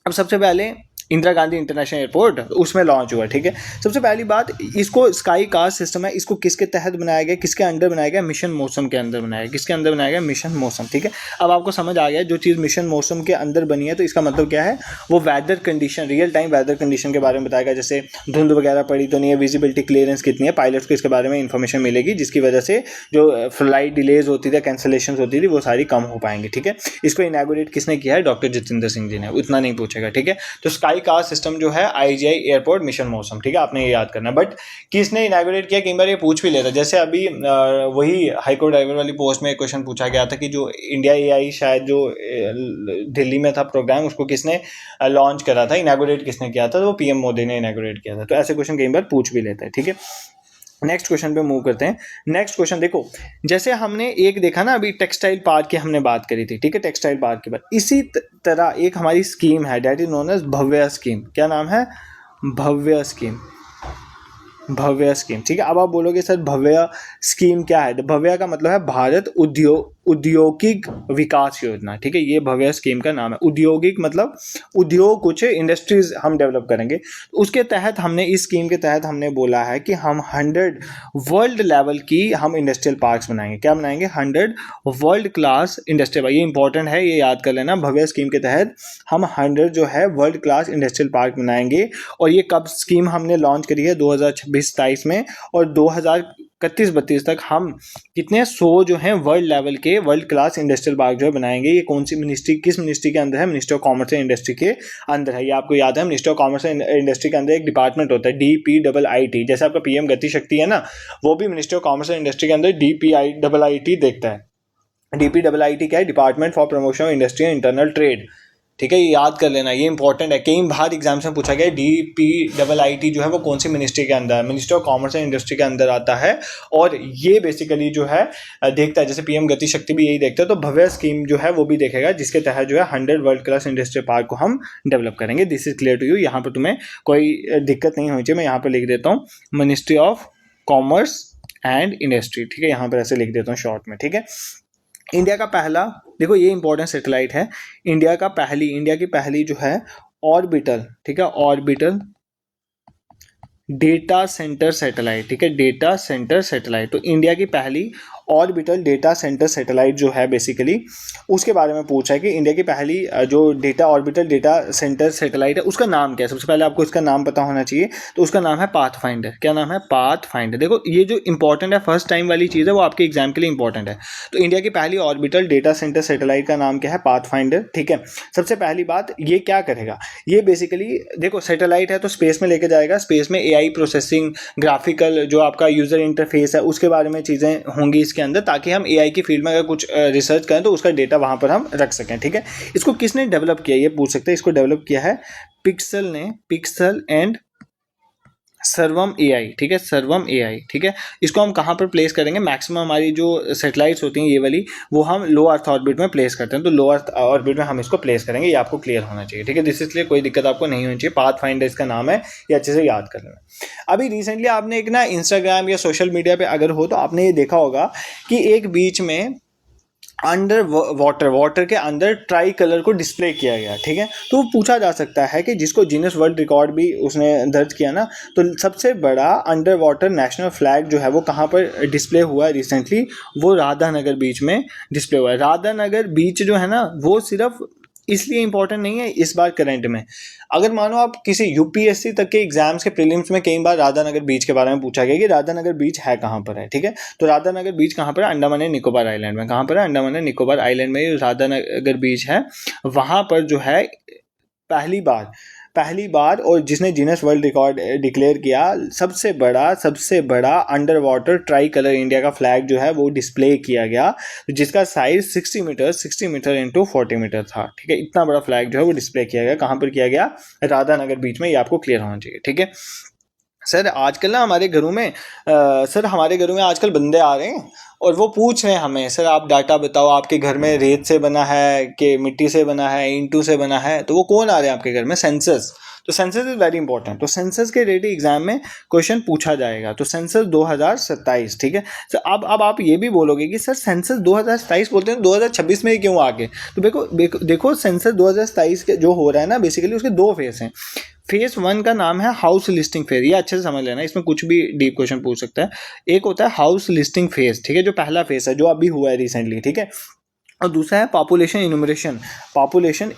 अब सबसे पहले इंदिरा गांधी इंटरनेशनल एयरपोर्ट उसमें लॉन्च हुआ, ठीक है। सबसे पहली बात, इसको स्काई कास्ट सिस्टम है, इसको किसके तहत बनाया गया, किसके अंडर बनाया गया, मिशन मौसम के अंदर बनाया गया। किसके अंदर बनाया गया, मिशन मौसम, ठीक है। अब आपको समझ आ गया जो चीज़ मिशन मौसम के अंदर बनी है, तो इसका मतलब क्या है, वो weather condition, real time weather condition के बारे में बताएगा, जैसे धुंध वगैरह पड़ी तो नहीं है, विजिबिलिटी क्लियरेंस कितनी है, पायलट्स को इसके बारे में इंफॉर्मेशन मिलेगी, जिसकी वजह से जो फ्लाइट डिलेज होती थी, कैंसलेशन होती थी, वो सारी कम हो पाएंगी, ठीक है। इसको इनैगोरेट किसने किया है, डॉक्टर जितेंद्र सिंह जी ने, उतना नहीं पूछेगा, ठीक है। तो स्काई कास्ट सिस्टम जो है IGI एयरपोर्ट मिशन मौसम, ठीक है, आपने ये याद करना। बट किसने इनैगोरेट किया, कई बार ये पूछ भी लेता, जैसे अभी वही हाईकोर्ट ड्राइवर वाली पोस्ट में एक क्वेश्चन पूछा गया था कि जो इंडिया AI शायद जो दिल्ली में था प्रोग्राम, उसको किसने लॉन्च करा था, इनैगोरेट किसने किया था, तो वो PM मोदी ने इनैगोरेट किया था। तो ऐसे क्वेश्चन कई बार पूछ भी लेता है, ठीक है। नेक्स्ट क्वेश्चन पे मूव करते हैं। नेक्स्ट क्वेश्चन देखो, जैसे हमने एक देखा ना अभी टेक्सटाइल पार्क की हमने बात करी थी, ठीक है, टेक्सटाइल पार्क के बाद इसी तरह एक हमारी स्कीम है, that is known as Bhavya scheme. क्या नाम है, भव्य स्कीम, भव्य स्कीम, ठीक है। अब आप बोलोगे सर भव्य स्कीम क्या है, भव्य का मतलब है भारत औद्योगिक विकास योजना, ठीक है, ये भव्य स्कीम का नाम है। औद्योगिक मतलब उद्योग, कुछ इंडस्ट्रीज हम डेवलप करेंगे, उसके तहत हमने इस स्कीम के तहत हमने बोला है कि हम 100 वर्ल्ड लेवल की हम इंडस्ट्रियल पार्क्स बनाएंगे। क्या बनाएंगे, 100 वर्ल्ड क्लास इंडस्ट्रियल, ये इंपॉर्टेंट है, ये याद कर लेना। भव्य स्कीम के तहत हम 100 जो है वर्ल्ड क्लास इंडस्ट्रियल पार्क बनाएंगे। और ये कब स्कीम हमने लॉन्च करी है, 2026-27 में, और 2031-32 तक हम कितने 100 जो हैं वर्ल्ड लेवल के वर्ल्ड क्लास इंडस्ट्रियल पार्क जो है बनाएंगे। ये कौन सी मिनिस्ट्री, किस मिनिस्ट्री के अंदर है, ministry of commerce and industry के अंदर है। ये आपको याद है, ministry of commerce and industry के अंदर एक डिपार्टमेंट होता है DPIIT, जैसे आपका PM गति शक्ति है ना, वो भी ministry of commerce and industry के अंदर DPIIT देखता है। DPIIT क्या है, department for promotion of industry and internal trade, ठीक है, ये याद कर लेना, ये इंपॉर्टेंट है। कई बार एग्जाम्स में पूछा गया DPIIT जो है वो कौन सी मिनिस्ट्री के अंदर, ministry of commerce and industry के अंदर आता है, और ये बेसिकली जो है देखता है, जैसे PM गति शक्ति भी यही देखता है, तो भव्य स्कीम जो है वो भी देखेगा, जिसके तहत जो है 100 वर्ल्ड क्लास इंडस्ट्रियल पार्क को हम डेवलप करेंगे। This is clear to you. यहाँ पर तुम्हें कोई दिक्कत नहीं होनी चाहिए। मैं यहाँ पर लिख देता हूँ ministry of commerce and industry, ठीक है, यहाँ पर ऐसे लिख देता हूँ शॉर्ट में, ठीक है। इंडिया का पहला, देखो ये इंपॉर्टेंट सैटेलाइट है, इंडिया की पहली जो है ऑर्बिटल, ठीक है, ऑर्बिटल डेटा सेंटर सैटेलाइट, ठीक है, डेटा सेंटर सैटेलाइट। तो इंडिया की पहली ऑर्बिटल डेटा सेंटर सैटेलाइट जो है बेसिकली उसके बारे में पूछा है कि इंडिया की पहली जो ऑर्बिटल डेटा सेंटर सैटेलाइट है उसका नाम क्या है। सबसे पहले आपको इसका नाम पता होना चाहिए, तो उसका नाम है पाथफाइंडर। क्या नाम है? पाथफाइंडर। देखो ये जो इंपॉर्टेंट है, फर्स्ट टाइम वाली चीज़ है, वो आपके एग्जाम के लिए इंपॉर्टेंट है। तो इंडिया की पहली ऑर्बिटल डेटा सेंटर सैटेलाइट का नाम क्या है? पाथफाइंडर, ठीक है। सबसे पहली बात, ये क्या करेगा, ये बेसिकली देखो सैटेलाइट है तो स्पेस में लेके जाएगा, स्पेस में AI प्रोसेसिंग, ग्राफिकल जो आपका यूजर इंटरफेस है उसके बारे में चीज़ें होंगी इसके अंदर, ताकि हम AI की फील्ड में अगर कुछ रिसर्च करें तो उसका डेटा वहाँ पर हम रख सकें, ठीक है। इसको किसने डेवलप किया, ये पूछ सकते हैं। इसको डेवलप किया है पिक्सल ने, पिक्सल एंड सर्वम AI, ठीक है, सर्वम AI, ठीक है। इसको हम कहाँ पर प्लेस करेंगे? मैक्सिमम हमारी जो सैटेलाइट्स होती हैं ये वाली, वो हम लो अर्थ ऑर्बिट में प्लेस करते हैं, तो लो अर्थ ऑर्बिट में हम इसको प्लेस करेंगे, ये आपको क्लियर होना चाहिए, ठीक है। दिस इसलिए कोई दिक्कत आपको नहीं होनी चाहिए। पाथ फाइंडर इसका नाम है, ये अच्छे से याद कर लेना। अभी रिसेंटली आपने एक ना इंस्टाग्राम या सोशल मीडिया पर अगर हो तो आपने ये देखा होगा कि एक बीच में अंडर वाटर के अंदर ट्राई कलर को डिस्प्ले किया गया, ठीक है। तो वो पूछा जा सकता है कि जिसको गिनीज वर्ल्ड रिकॉर्ड भी उसने दर्ज किया ना, तो सबसे बड़ा अंडर वाटर नेशनल फ्लैग जो है वो कहाँ पर डिस्प्ले हुआ है रिसेंटली? वो राधानगर बीच में डिस्प्ले हुआ है। राधानगर बीच जो है ना वो सिर्फ इसलिए इंपॉर्टेंट नहीं है इस बार करंट में, अगर मानो आप किसी UPSC तक के एग्जाम्स के प्रीलिम्स में कई बार राधानगर बीच के बारे में पूछा गया कि राधानगर बीच है कहाँ पर है, ठीक है। तो राधानगर बीच कहाँ पर है? अंडमान एंड निकोबार आइलैंड में। कहाँ पर है? अंडमान एंड निकोबार आइलैंड में राधानगर बीच है। वहाँ पर जो है पहली बार और जिसने गिनीज वर्ल्ड रिकॉर्ड डिक्लेयर किया, सबसे बड़ा under water try colour India का फ्लैग जो है वो डिस्प्ले किया गया, जिसका साइज 60 मीटर इंटू 40 मीटर था, ठीक है। इतना बड़ा फ्लैग जो है वो डिस्प्ले किया गया। कहाँ पर किया गया? राधानगर बीच में। ये आपको क्लियर होना चाहिए, ठीक है। सर आजकल ना हमारे घरों में आजकल बंदे आ रहे हैं और वो पूछ रहे हैं हमें, सर आप डाटा बताओ, आपके घर में रेत से बना है कि मिट्टी से बना है, ईंटों से बना है? तो वो कौन आ रहे हैं आपके घर में? सेंसस। तो सेंसस इज वेरी इंपॉर्टेंट। तो सेंसस के रिलेटेड एग्जाम में क्वेश्चन पूछा जाएगा। तो सेंसस 2027, ठीक है। तो अब आप ये भी बोलोगे कि सर सेंसस 2027 बोलते हैं, 2026 में ही क्यों आगे? तो देखो सेंसस 2027 के जो हो रहा है ना, बेसिकली उसके दो फेस हैं। फेज 1 का नाम है हाउस लिस्टिंग फेज, ये अच्छे से समझ लेना, इसमें कुछ भी डीप क्वेश्चन पूछ सकता है। एक होता है हाउस लिस्टिंग फेज, ठीक है, जो पहला फेज है जो अभी हुआ है रिसेंटली, ठीक है। और दूसरा है पॉपुलेशन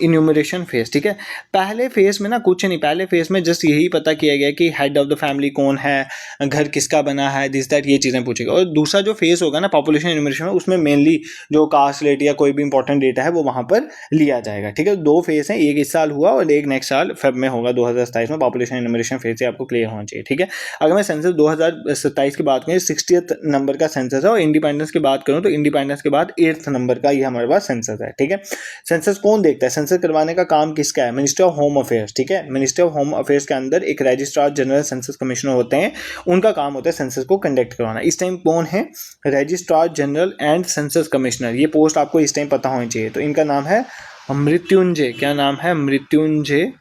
इन्यूमरेशन फेज, ठीक है। पहले फेज में ना कुछ नहीं, पहले फेज में जस्ट यही पता किया गया कि हेड ऑफ द फैमिली कौन है, घर किसका बना है, दिस दैट, ये चीज़ें पूछेगा। और दूसरा जो फेज होगा ना पॉपुलेशन इन्यूमरेशन में, उसमें मेनली जो कास्ट रेट या कोई भी इंपॉर्टेंट डेटा है वो वहाँ पर लिया जाएगा, ठीक है। दो फेज हैं, एक इस साल हुआ और एक नेक्स्ट साल फेब में होगा 2027 में। पॉपुलेशन इन्यूमरेशन फेज से आपको क्लियर होना चाहिए, ठीक है। अगर मैं सेंसस 2027 की बात करें, 60th नंबर का सेंसस है, और इंडिपेंडेंस की बात करूँ तो इंडिपेंडेंस के बाद 8th नंबर का हमारे पास सेंसस है, ठीक है। सेंसस कौन देखता है? सेंसस करवाने का काम किसका है? मिनिस्ट्री ऑफ होम अफेयर्स, ठीक है। मिनिस्ट्री ऑफ होम अफेयर्स के अंदर एक रजिस्ट्रार जनरल सेंसस कमिश्नर होते हैं, उनका काम होता है सेंसस को कंडक्ट करवाना। इस टाइम कौन है? Registrar general and census commissioner. ये पोस्ट आपको इस टाइम पता होनी चाहिए। तो इनका नाम है मृत्युंजय। क्या नाम है? मृत्युंजय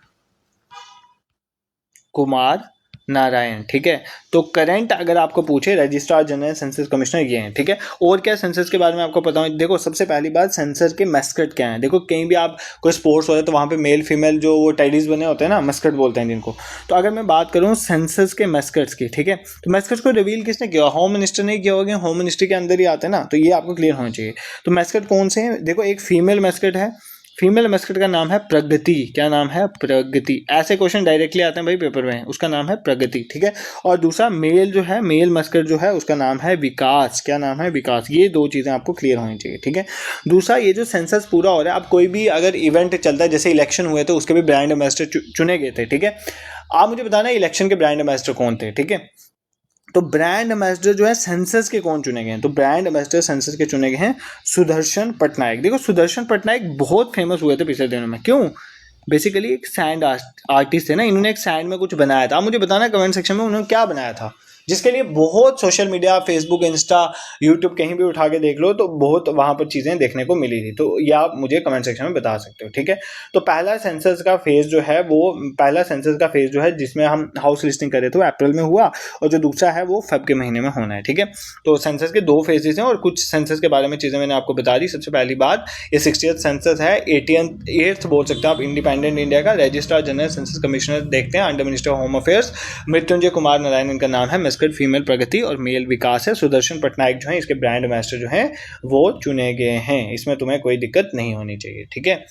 कुमार नारायण, ठीक है। तो करंट अगर आपको पूछे, रजिस्ट्रार जनरल सेंसस कमिश्नर ये हैं, ठीक है। और क्या सेंसस के बारे में आपको पता हो? देखो सबसे पहली बात, सेंसस के मस्कट क्या है। देखो कहीं भी आप कोई स्पोर्ट्स हो रहा है तो वहाँ पे मेल फीमेल जो वो टेडीज बने होते हैं ना, मस्कट बोलते हैं जिनको। तो अगर मैं बात करूँ सेंसस के मस्कट्स की, ठीक है, तो मस्कट्स को रिवील किसने किया? होम मिनिस्टर ने किया होगा, होम मिनिस्ट्री के अंदर ही आते हैं ना, तो ये आपको क्लियर होना चाहिए। तो मस्कट कौन से हैं? देखो एक फीमेल मस्कट है, फीमेल मस्कट का नाम है प्रगति। क्या नाम है? प्रगति। ऐसे क्वेश्चन डायरेक्टली आते हैं भाई पेपर में, उसका नाम है प्रगति, ठीक है। और दूसरा मेल जो है, मेल मस्कट जो है उसका नाम है विकास। क्या नाम है? विकास। ये दो चीज़ें आपको क्लियर होनी चाहिए, ठीक है। दूसरा, ये जो सेंसस पूरा हो रहा है, अब कोई भी अगर इवेंट चलता है, जैसे इलेक्शन हुए तो उसके भी ब्रांड एम्बेसडर चुने गए थे, ठीक है। आप मुझे बताना इलेक्शन के ब्रांड एम्बेसडर कौन थे, ठीक है। तो ब्रांड एम्बेसडर जो है सेंसस के कौन चुने गए हैं, तो ब्रांड एम्बेसडर सेंसस के चुने गए हैं सुदर्शन पटनायक। देखो सुदर्शन पटनायक बहुत फेमस हुए थे पिछले दिनों में, क्यों? बेसिकली एक सैंड आर्टिस्ट है ना, इन्होंने एक सैंड में कुछ बनाया था। आप मुझे बताना कमेंट सेक्शन में उन्होंने क्या बनाया था, जिसके लिए बहुत social media, Facebook, Insta, YouTube कहीं भी उठा के देख लो तो बहुत वहाँ पर चीज़ें देखने को मिली थी। तो ये आप मुझे कमेंट सेक्शन में बता सकते हो, ठीक है। तो पहला सेंसस का फेज जो है जिसमें हम हाउस लिस्टिंग कर रहे थे वो अप्रैल में हुआ, और जो दूसरा है वो फेब के महीने में होना है, ठीक है। तो सेंसस के 2 फेजेस हैं और कुछ सेंसस के बारे में चीज़ें मैंने आपको बता दी। सबसे पहली बात, ये 60th सेंसस है, 8th बोल सकते हैं आप इंडिपेंडेंट इंडिया का। रजिस्ट्रार जनरल सेंसस कमिश्नर देखते हैं under minister home affairs, Mrityunjay Kumar Narayan इनका नाम है। मस्कट फीमेल प्रगति और मेल विकास है। सुदर्शन पटनायक जो है इसके ब्रांड एम्बेसडर जो हैं वो चुने गए हैं। इसमें तुम्हें कोई दिक्कत नहीं होनी चाहिए, ठीक है।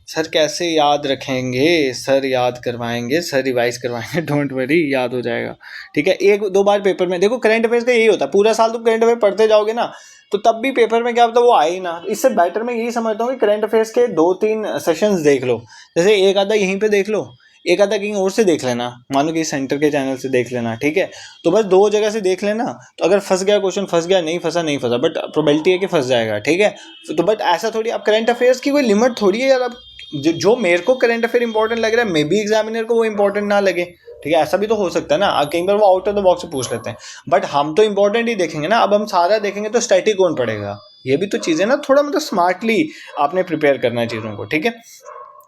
सर कैसे याद रखेंगे? सर याद करवाएंगे, सर रिवाइज करवाएंगे, डोंट वरी, याद हो जाएगा, ठीक है। 1-2 बार पेपर में देखो, करंट अफेयर्स का यही होता है, पूरा साल तुम करंट अफेयर पढ़ते जाओगे ना तो तब भी पेपर में क्या होता है वो आए ही ना। इससे बेटर मैं यही समझता हूँ कि करंट अफेयर्स के 2-3 सेशंस देख लो, जैसे एक आधा यहीं पे देख लो, एक आधा कहीं और से देख लेना, मानो कि सेंटर के चैनल से देख लेना, ठीक है। तो बस 2 जगह से देख लेना, तो अगर फंस गया क्वेश्चन फंस गया, नहीं फंसा, बट प्रोबेबिलिटी है कि फंस जाएगा, ठीक है। तो बट ऐसा थोड़ी, अब करंट अफेयर्स की कोई लिमिट थोड़ी है यार। अब जो मेरे को करंट अफेयर इंपॉर्टेंट लग रहा है, मे बी एग्जामिनर को वो इंपॉर्टेंट ना लगे, ठीक है। ऐसा भी तो हो सकता है ना, कई बार वो आउट ऑफ द बॉक्स से पूछ लेते हैं, बट हम तो इंपॉर्टेंट ही देखेंगे ना। अब हम सारा देखेंगे तो स्टैटिक कौन पड़ेगा? ये भी तो चीज़ें ना, थोड़ा मतलब स्मार्टली आपने प्रिपेयर करना है चीज़ों को, ठीक है।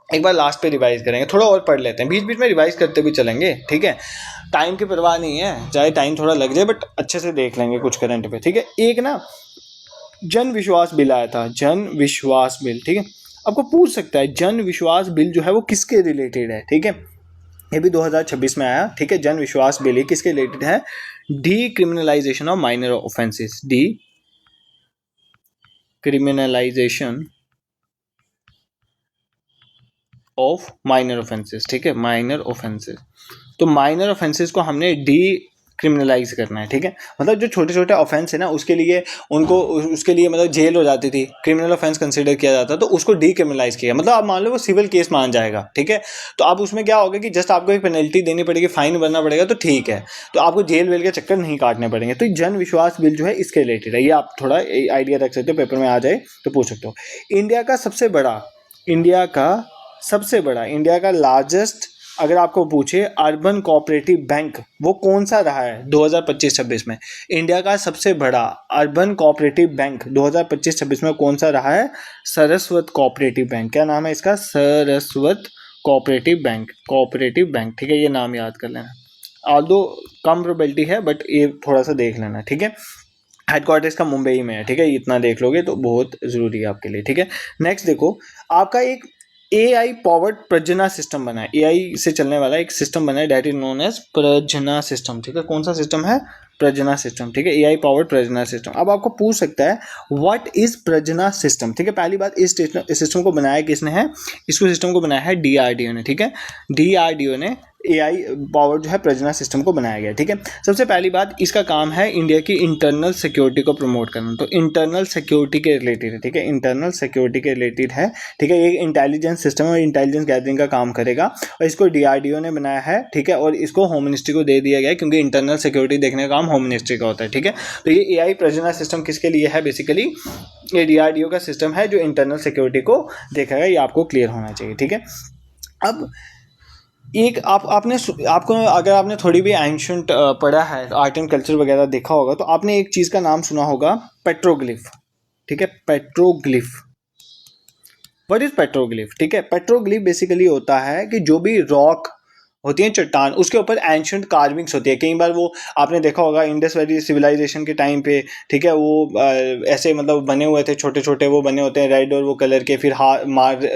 एक बार लास्ट पे रिवाइज करेंगे, थोड़ा और पढ़ लेते हैं, बीच बीच में रिवाइज करते भी चलेंगे, ठीक है। टाइम की परवाह नहीं है, चाहे टाइम थोड़ा लग जाए, बट अच्छे से देख लेंगे कुछ करंट पे, ठीक है। एक ना जन विश्वास बिल आया था, जन विश्वास बिल, ठीक है। आपको पूछ सकता है जन विश्वास बिल जो है वो किसके रिलेटेड है, ठीक है। ये भी 2026 में आया, ठीक है। जन विश्वास बिल किसके रिलेटेड है? D criminalisation of minor offences, D criminalisation of minor offences, ठीक है, माइनर ऑफेंसेस। तो माइनर ऑफेंसेस को हमने डी क्रिमिनलाइज करना है, ठीक है। मतलब जो छोटे छोटे ऑफेंस है ना उसके लिए उनको उसके लिए मतलब जेल हो जाती थी, क्रिमिनल ऑफेंस कंसीडर किया जाता, तो उसको डी क्रिमिनलाइज किया, मतलब आप मान लो वो सिविल केस मान जाएगा, ठीक है। तो अब उसमें क्या होगा कि जस्ट आपको एक पेनल्टी देनी पड़ेगी, फाइन भरना पड़ेगा, तो ठीक है, तो आपको जेल वेल के चक्कर नहीं काटने पड़ेंगे। तो जन विश्वास बिल जो है इसके रिलेटेड है, ये आप थोड़ा आइडिया रख सकते हो, पेपर में आ जाए तो पूछ सकते हो। इंडिया का लार्जेस्ट, अगर आपको पूछे अर्बन कोऑपरेटिव बैंक वो कौन सा रहा है 2025-26 में? इंडिया का सबसे बड़ा अर्बन कोऑपरेटिव बैंक 2025-26 में कौन सा रहा है? Saraswat cooperative bank. क्या नाम है इसका? सरस्वत कोऑपरेटिव बैंक, ठीक है। ये नाम याद कर लेना, ऑल्दो कम प्रोबेबिलिटी है, बट ये थोड़ा सा देख लेना, ठीक है। हेडक्वार्टर्स का मुंबई में है, ठीक है। इतना देख लोगे तो बहुत ज़रूरी है आपके लिए, ठीक है। नेक्स्ट देखो, आपका एक AI पावर्ड प्रजना सिस्टम बना है, AI से चलने वाला एक सिस्टम बना है, that is known as Prajna system, ठीक है। कौन सा सिस्टम है? प्रजना सिस्टम, ठीक है। AI powered Prajna system. अब आपको पूछ सकता है व्हाट इज प्रजना सिस्टम, ठीक है। पहली बात, इस सिस्टम को बनाया किसने है? इसको सिस्टम को बनाया है DRDO ने, ठीक है। DRDO ने AI पावर जो है प्रजना सिस्टम को बनाया गया, ठीक है। सबसे पहली बात, इसका काम है इंडिया की इंटरनल सिक्योरिटी को प्रमोट करना, तो इंटरनल सिक्योरिटी के रिलेटेड है, ठीक है। इंटरनल सिक्योरिटी के रिलेटेड है, ठीक है। ये इंटेलिजेंस सिस्टम और इंटेलिजेंस गैदरिंग का काम करेगा, और इसको DRDO ने बनाया है, ठीक है। और इसको होम मिनिस्ट्री को दे दिया गया है, क्योंकि इंटरनल सिक्योरिटी देखने का काम होम मिनिस्ट्री का होता है, ठीक है। तो ये AI प्रजना सिस्टम किसके लिए है? बेसिकली ये DRDO का सिस्टम है जो इंटरनल सिक्योरिटी को देखेगा, ये आपको क्लियर होना चाहिए, ठीक है। अब एक आपको अगर आपने थोड़ी भी एंशंट पढ़ा है, आर्ट एंड कल्चर वगैरह देखा होगा, तो आपने एक चीज़ का नाम सुना होगा, पेट्रोग्लिफ, ठीक है। पेट्रोग्लिफ, व्हाट इज पेट्रोग्लिफ, ठीक है। पेट्रोग्लिफ बेसिकली होता है कि जो भी रॉक होती है, चट्टान, उसके ऊपर एंशंट कार्विंग्स होती है। कई बार वो आपने देखा होगा इंडस वैली सिविलाइजेशन के टाइम पे, ठीक है, वो ऐसे मतलब बने हुए थे, छोटे छोटे वो बने होते हैं रेड और वो कलर के, फिर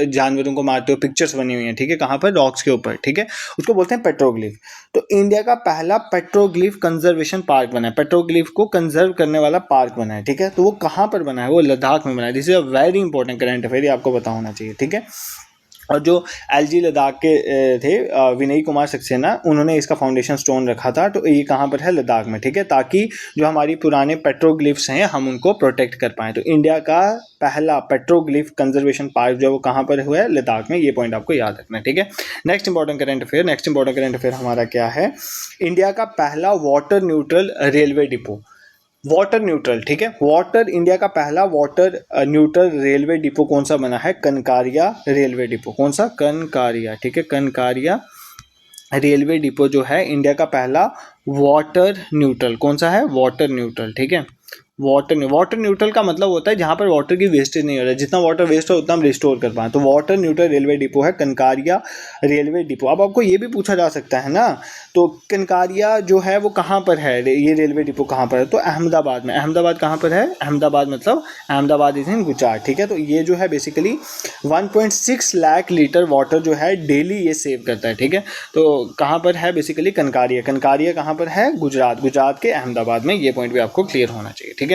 जानवरों को मारते हुए पिक्चर्स बनी हुई हैं, ठीक है, कहाँ पर? रॉक्स के ऊपर, ठीक है। उसको बोलते हैं पेट्रोग्लिफ। तो इंडिया का पहला पेट्रोग्लिफ कंजर्वेशन पार्क बना है, पेट्रोग्लिफ को कंजर्व करने वाला पार्क बना है, ठीक है। तो वो कहाँ पर बना है? वो लद्दाख में बना है। This is a very important current affair, आपको पता होना चाहिए, ठीक है। और जो एलजी लद्दाख के थे विनय कुमार सक्सेना, उन्होंने इसका फाउंडेशन स्टोन रखा था। तो ये कहाँ पर है? लद्दाख में, ठीक है, ताकि जो हमारी पुराने पेट्रोग्लिफ्स हैं हम उनको प्रोटेक्ट कर पाएँ। तो इंडिया का पहला पेट्रोग्लिफ कंजर्वेशन पार्क जो है वो कहाँ पर हुआ है? लद्दाख में। ये पॉइंट आपको याद रखना है, ठीक है। नेक्स्ट इंपॉर्टेंट करंट अफेयर हमारा क्या है? इंडिया का पहला water neutral railway depot, water neutral, ठीक है, वाटर, इंडिया का पहला वाटर न्यूट्रल रेलवे डिपो कौन सा बना है? कनकारिया रेलवे डिपो। कौन सा? कनकारिया, ठीक है, कनकारिया रेलवे डिपो जो है इंडिया का पहला वाटर न्यूट्रल। कौन सा है? वाटर न्यूट्रल, ठीक है। वाटर न्यूट्रल का मतलब होता है जहाँ पर वाटर की वेस्टेज नहीं हो रहा है, जितना वाटर वेस्ट हो उतना हम रिस्टोर कर पाएँ। तो वाटर न्यूट्रल रेलवे डिपो है कनकारिया रेलवे डिपो। अब आपको ये भी पूछा जा सकता है ना, तो कनकारिया जो है वो कहाँ पर है? ये रेलवे डिपो कहाँ पर है? तो अहमदाबाद में। अहमदाबाद कहाँ पर है? अहमदाबाद मतलब अहमदाबाद इज इन गुजरात, ठीक है। तो ये जो है बेसिकली 1.6 लाख लीटर वाटर जो है डेली ये सेव करता है, ठीक है। तो कहाँ पर है? बेसिकली कनकारिया। कनकारिया कहाँ पर है? गुजरात, गुजरात के अहमदाबाद में। ये पॉइंट भी आपको क्लियर होना चाहिए, ठीक है।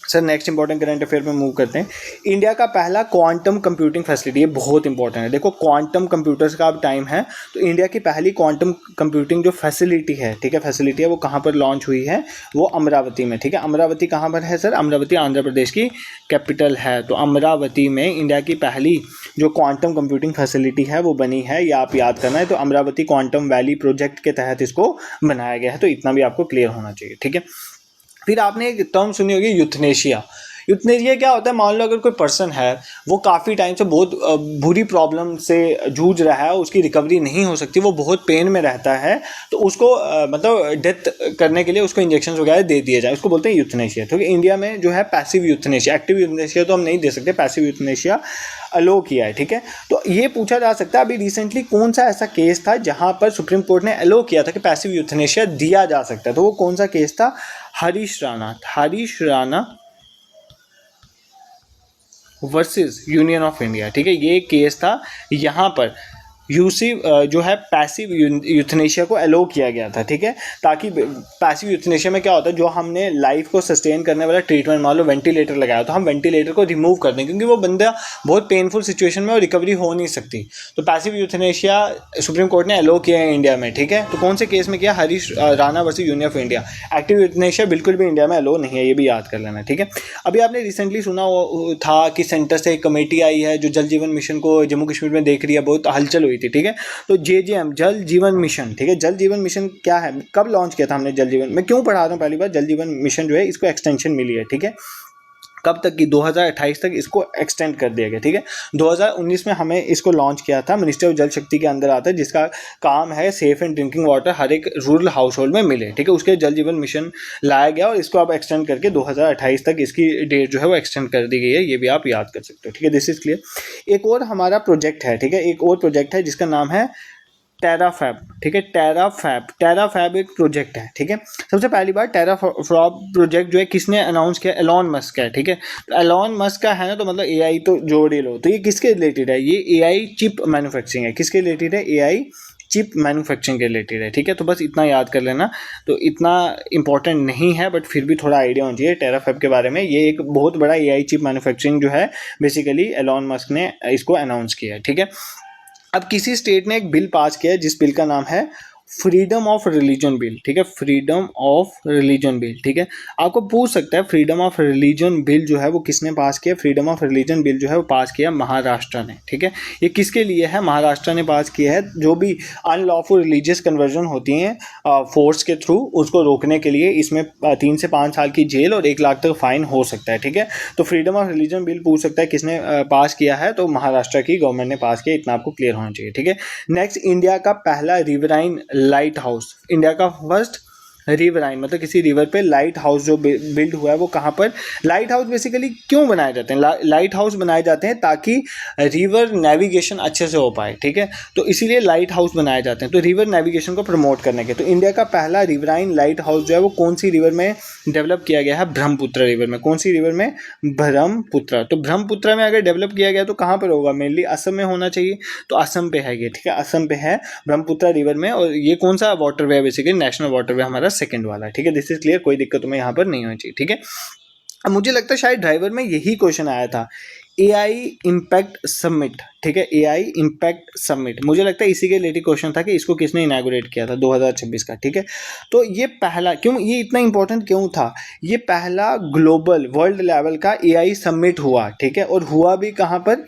Sir next important current affair में मूव करते हैं। इंडिया का पहला क्वांटम कंप्यूटिंग फैसिलिटी, ये बहुत इंपॉर्टेंट है। देखो क्वांटम कंप्यूटर्स का अब टाइम है, तो इंडिया की पहली क्वांटम कंप्यूटिंग जो फैसिलिटी है, ठीक है, फैसिलिटी है, वो कहाँ पर लॉन्च हुई है? वो अमरावती में, ठीक है। अमरावती कहाँ पर है सर? अमरावती आंध्र प्रदेश की कैपिटल है। तो अमरावती में इंडिया की पहली जो क्वांटम कंप्यूटिंग फैसिलिटी है वो बनी है, ये आप याद करना है। तो अमरावती क्वांटम वैली प्रोजेक्ट के तहत इसको बनाया गया है। तो इतना भी आपको क्लियर होना चाहिए, ठीक है। फिर आपने एक टर्म सुनी होगी यूथनेशिया। यूथनेशिया क्या होता है? मान लो अगर कोई पर्सन है वो काफ़ी टाइम से बहुत बुरी प्रॉब्लम से जूझ रहा है, उसकी रिकवरी नहीं हो सकती, वो बहुत पेन में रहता है, तो उसको मतलब डेथ करने के लिए उसको इंजेक्शन वगैरह दे दिए जाए, उसको बोलते हैं यूथनेशिया। तो इंडिया में जो है पैसिव यूथनेशिया, एक्टिव यूथनेशिया तो हम नहीं दे सकते, पैसिव यूथनेशिया अलो किया है, ठीक है। तो ये पूछा जा सकता है अभी रिसेंटली कौन सा ऐसा केस था जहां पर सुप्रीम कोर्ट ने अलो किया था कि पैसिव यूथनेशिया दिया जा सकता है, तो वो कौन सा केस था? Harish Rana versus union of India, ठीक है। ये केस था, यहाँ पर यूसी जो है पैसिव यूथनेशिया को अलो किया गया था, ठीक है। ताकि पैसिव यूथनेशिया में क्या होता है, जो हमने लाइफ को सस्टेन करने वाला ट्रीटमेंट, मान लो वेंटिलेटर लगाया, तो हम वेंटिलेटर को रिमूव कर दें क्योंकि वो बंदा बहुत पेनफुल सिचुएशन में और रिकवरी हो नहीं सकती। तो पैसिव यूथनेशिया सुप्रीम कोर्ट ने अलो किया है इंडिया में, ठीक है। तो कौन से केस में किया? Harish Rana versus union of India. Active euthanasia बिल्कुल भी इंडिया में अलो नहीं है, ये भी याद कर लेना, ठीक है। अभी आपने रिसेंटली सुना था कि सेंटर से एक कमेटी आई है जो जल जीवन मिशन को जम्मू कश्मीर में देख रही है, बहुत हलचल हुई थी, ठीक है। तो JJM जल जीवन मिशन, ठीक है। जल जीवन मिशन क्या है? कब लॉन्च किया था हमने जल जीवन? मैं क्यों पढ़ा रहा हूँ पहली बार? जल जीवन मिशन जो है इसको एक्सटेंशन मिली है, ठीक है। कब तक की? 2028 तक इसको एक्सटेंड कर दिया गया, ठीक है। 2019 में हमें इसको लॉन्च किया था, मिनिस्ट्री ऑफ जल शक्ति के अंदर आता है, जिसका काम है सेफ एंड ड्रिंकिंग वाटर हर एक रूरल हाउस होल्ड में मिले, ठीक है। उसके जल जीवन मिशन लाया गया और इसको अब एक्सटेंड करके 2028 तक इसकी डेट जो है वो एक्सटेंड कर दी गई है, ये भी आप याद कर सकते हो, ठीक है। This is clear. एक और हमारा प्रोजेक्ट है, ठीक है, एक और प्रोजेक्ट है जिसका नाम है टेराफैब, ठीक है। टेराफैब एक प्रोजेक्ट है, ठीक है। सबसे पहली बार टेराफैब प्रोजेक्ट जो है किसने अनाउंस किया? एलॉन मस्क है, ठीक है। तो एलॉन मस्क का है ना, तो मतलब AI तो जोड़ ही लो। तो ये किसके रिलेटेड है? ये AI चिप मैन्युफैक्चरिंग है। किसके रिलेटेड है? AI चिप मैन्युफैक्चरिंग के रिलेटेड है, ठीक है। तो बस इतना याद कर लेना। तो इतना इंपॉर्टेंट नहीं है बट फिर भी थोड़ा आइडिया होना चाहिए टेराफैब के बारे में। ये एक बहुत बड़ा AI चिप मैन्युफैक्चरिंग जो है बेसिकली एलॉन मस्क ने इसको अनाउंस किया है, ठीक है। अब किसी स्टेट ने एक बिल पास किया है जिस बिल का नाम है फ्रीडम ऑफ रिलीजन बिल, ठीक है। फ्रीडम ऑफ रिलीजन बिल, ठीक है। आपको पूछ सकता है फ्रीडम ऑफ रिलीजन बिल जो है वो किसने पास किया? फ्रीडम ऑफ रिलीजन बिल जो है वो पास किया महाराष्ट्र ने, ठीक है। ये किसके लिए है? महाराष्ट्र ने पास किया है। जो भी अनलॉफुल रिलीजियस कन्वर्जन होती हैं फोर्स के थ्रू, उसको रोकने के लिए इसमें 3 से 5 साल की जेल और 1 लाख तक फाइन हो सकता है, ठीक है। तो फ्रीडम ऑफ रिलीजन बिल पूछ सकता है किसने पास किया है? तो महाराष्ट्र की गवर्नमेंट ने पास किया, इतना आपको क्लियर होना चाहिए, ठीक है। नेक्स्ट, इंडिया का पहला रिवराइन लाइट हाउस, इंडिया का फर्स्ट रिवराइन मतलब किसी रिवर पे लाइट हाउस जो बिल्ड हुआ है वो कहाँ पर? लाइट हाउस बेसिकली क्यों बनाए जाते हैं? लाइट हाउस बनाए जाते हैं ताकि रिवर नेविगेशन अच्छे से हो पाए, ठीक है। तो इसीलिए लाइट हाउस बनाए जाते हैं, तो रिवर नेविगेशन को प्रमोट करने के। तो इंडिया का पहला रिवराइन लाइट हाउस जो है वो कौन सी रिवर में डेवलप किया गया है? ब्रह्मपुत्र रिवर में। कौन सी रिवर में? ब्रह्मपुत्र। तो ब्रह्मपुत्र में अगर डेवलप किया गया तो कहाँ पर होगा? मेनली असम में होना चाहिए, तो असम पे है ये, ठीक है। असम पे है ब्रह्मपुत्र रिवर में। और ये कौन सा वाटरवे है? बेसिकली नेशनल वाटरवे हमारा सेकंड वाला है, ठीक है। दिस इज क्लियर, कोई दिक्कत तुम्हें यहाँ पर नहीं होनी चाहिए, ठीक है। अब मुझे लगता है शायद ड्राइवर में यही क्वेश्चन आया था AI इम्पैक्ट समिट, ठीक है, AI इम्पैक्ट समिट, मुझे लगता है इसी के रिलेटेड क्वेश्चन था कि इसको किसने इनॉग्रेट किया था 2026 का, ठीक है। तो ये पहला, क्यों ये इतना इंपॉर्टेंट क्यों था, ये पहला ग्लोबल वर्ल्ड लेवल का AI समिट हुआ, ठीक है, और हुआ भी कहाँ पर,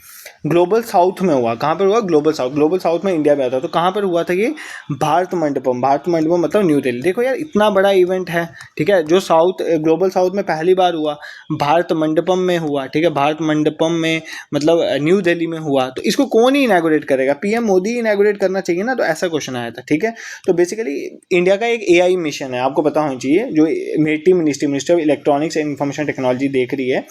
ग्लोबल साउथ में हुआ। कहाँ पर हुआ, ग्लोबल साउथ, ग्लोबल साउथ में इंडिया में आता, तो कहाँ पर हुआ था ये, भारत मंडपम, भारत मंडपम मतलब न्यू दिल्ली। देखो यार इतना बड़ा इवेंट है, ठीक है, जो साउथ ग्लोबल साउथ में पहली बार हुआ, भारत मंडपम में हुआ, ठीक है, भारत मंडपम में मतलब न्यू दिल्ली में हुआ, तो इसको कौन ही इनॉग्रेट करेगा, PM मोदी इनॉग्रेट करना चाहिए ना, तो ऐसा क्वेश्चन आया था, ठीक है। तो बेसिकली इंडिया का एक AI मिशन है, आपको पता होना चाहिए, जो MeitY ministry of electronics and information technology देख रही है,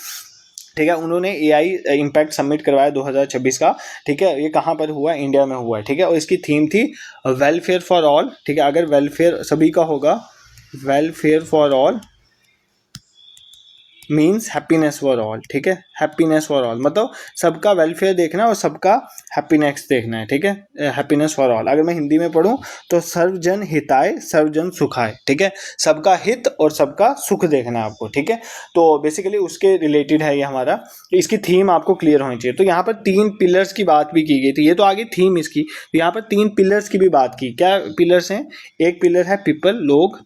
ठीक है, उन्होंने AI इम्पैक्ट सबमिट करवाया 2026 का, ठीक है। ये कहाँ पर हुआ, इंडिया में हुआ है, ठीक है, और इसकी थीम थी वेलफेयर फॉर ऑल, ठीक है। अगर वेलफेयर सभी का होगा, welfare for all means happiness for all, ठीक है, हैप्पीनेस फॉर ऑल मतलब सबका वेलफेयर देखना और सबका हैप्पीनेस देखना है, ठीक है, हैप्पीनेस फॉर ऑल। अगर मैं हिंदी में पढ़ूँ तो सर्वजन हिताय सर्वजन सुखाय, ठीक है, सबका हित और सबका सुख देखना है आपको, ठीक है। तो बेसिकली उसके रिलेटेड है ये हमारा, इसकी थीम आपको क्लियर होनी चाहिए। तो यहाँ पर 3 पिलर्स की बात भी की गई थी, ये तो आगे थीम इसकी, तो यहाँ पर 3 पिलर्स की भी बात की। क्या पिलर्स हैं, एक पिलर है पीपल लोग,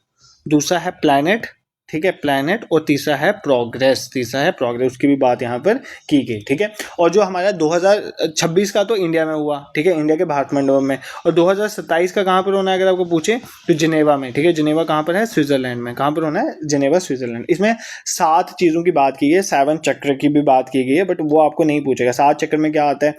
दूसरा है प्लैनेट, ठीक है, प्लैनेट, और तीसरा है प्रोग्रेस, उसकी भी बात यहाँ पर की गई, ठीक है। और जो हमारा 2026 का तो इंडिया में हुआ, ठीक है, इंडिया के भारत मंडपम में, और 2027 का कहाँ पर होना है अगर आपको पूछे तो जिनेवा में, ठीक है, जिनेवा कहाँ पर है, स्विट्जरलैंड में, कहाँ पर होना है, जिनेवा स्विट्जरलैंड। इसमें 7 चीज़ों की बात की गई है, 7 चक्र की भी बात की गई है, बट वो आपको नहीं पूछेगा। 7 चक्र में क्या आता है,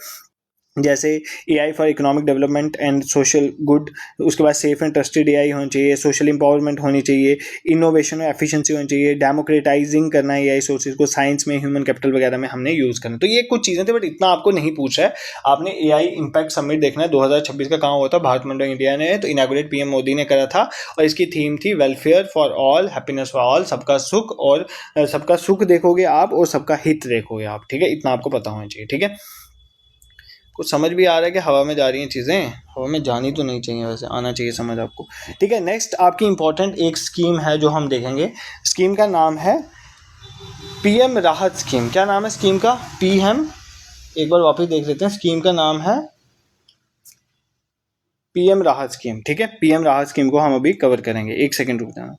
जैसे AI for economic development and social good, उसके बाद सेफ एंड ट्रस्टेड AI होनी चाहिए, सोशल एम्पावरमेंट होनी चाहिए, इनोवेशन और एफिशिएंसी होनी चाहिए, डेमोक्रेटाइजिंग करना है AI सोर्सेज को, साइंस में ह्यूमन कैपिटल वगैरह में हमने यूज़ करना। तो ये कुछ चीज़ें थी, बट इतना आपको नहीं पूछा है। आपने AI इम्पैक्ट समिट देखना है 2026 का, कहाँ हुआ था, भारत मंडपम इंडिया ने, तो इनॉग्रेट PM मोदी ने करा था, और इसकी थीम थी welfare for all, happiness for all, सबका सुख, और सबका सुख देखोगे आप और सबका हित देखोगे आप, ठीक है, इतना आपको पता होना चाहिए, ठीक है। कुछ समझ भी आ रहा है कि हवा में जा रही हैं चीज़ें, हवा में जानी तो नहीं चाहिए, वैसे आना चाहिए समझ आपको, ठीक है। नेक्स्ट आपकी इंपॉर्टेंट एक स्कीम है जो हम देखेंगे, स्कीम का नाम है PM राहत स्कीम। क्या नाम है स्कीम का, PM, एक बार वापस देख लेते हैं, स्कीम का नाम है PM राहत स्कीम, ठीक है। PM राहत स्कीम को हम अभी कवर करेंगे, एक सेकेंड रुक जाना।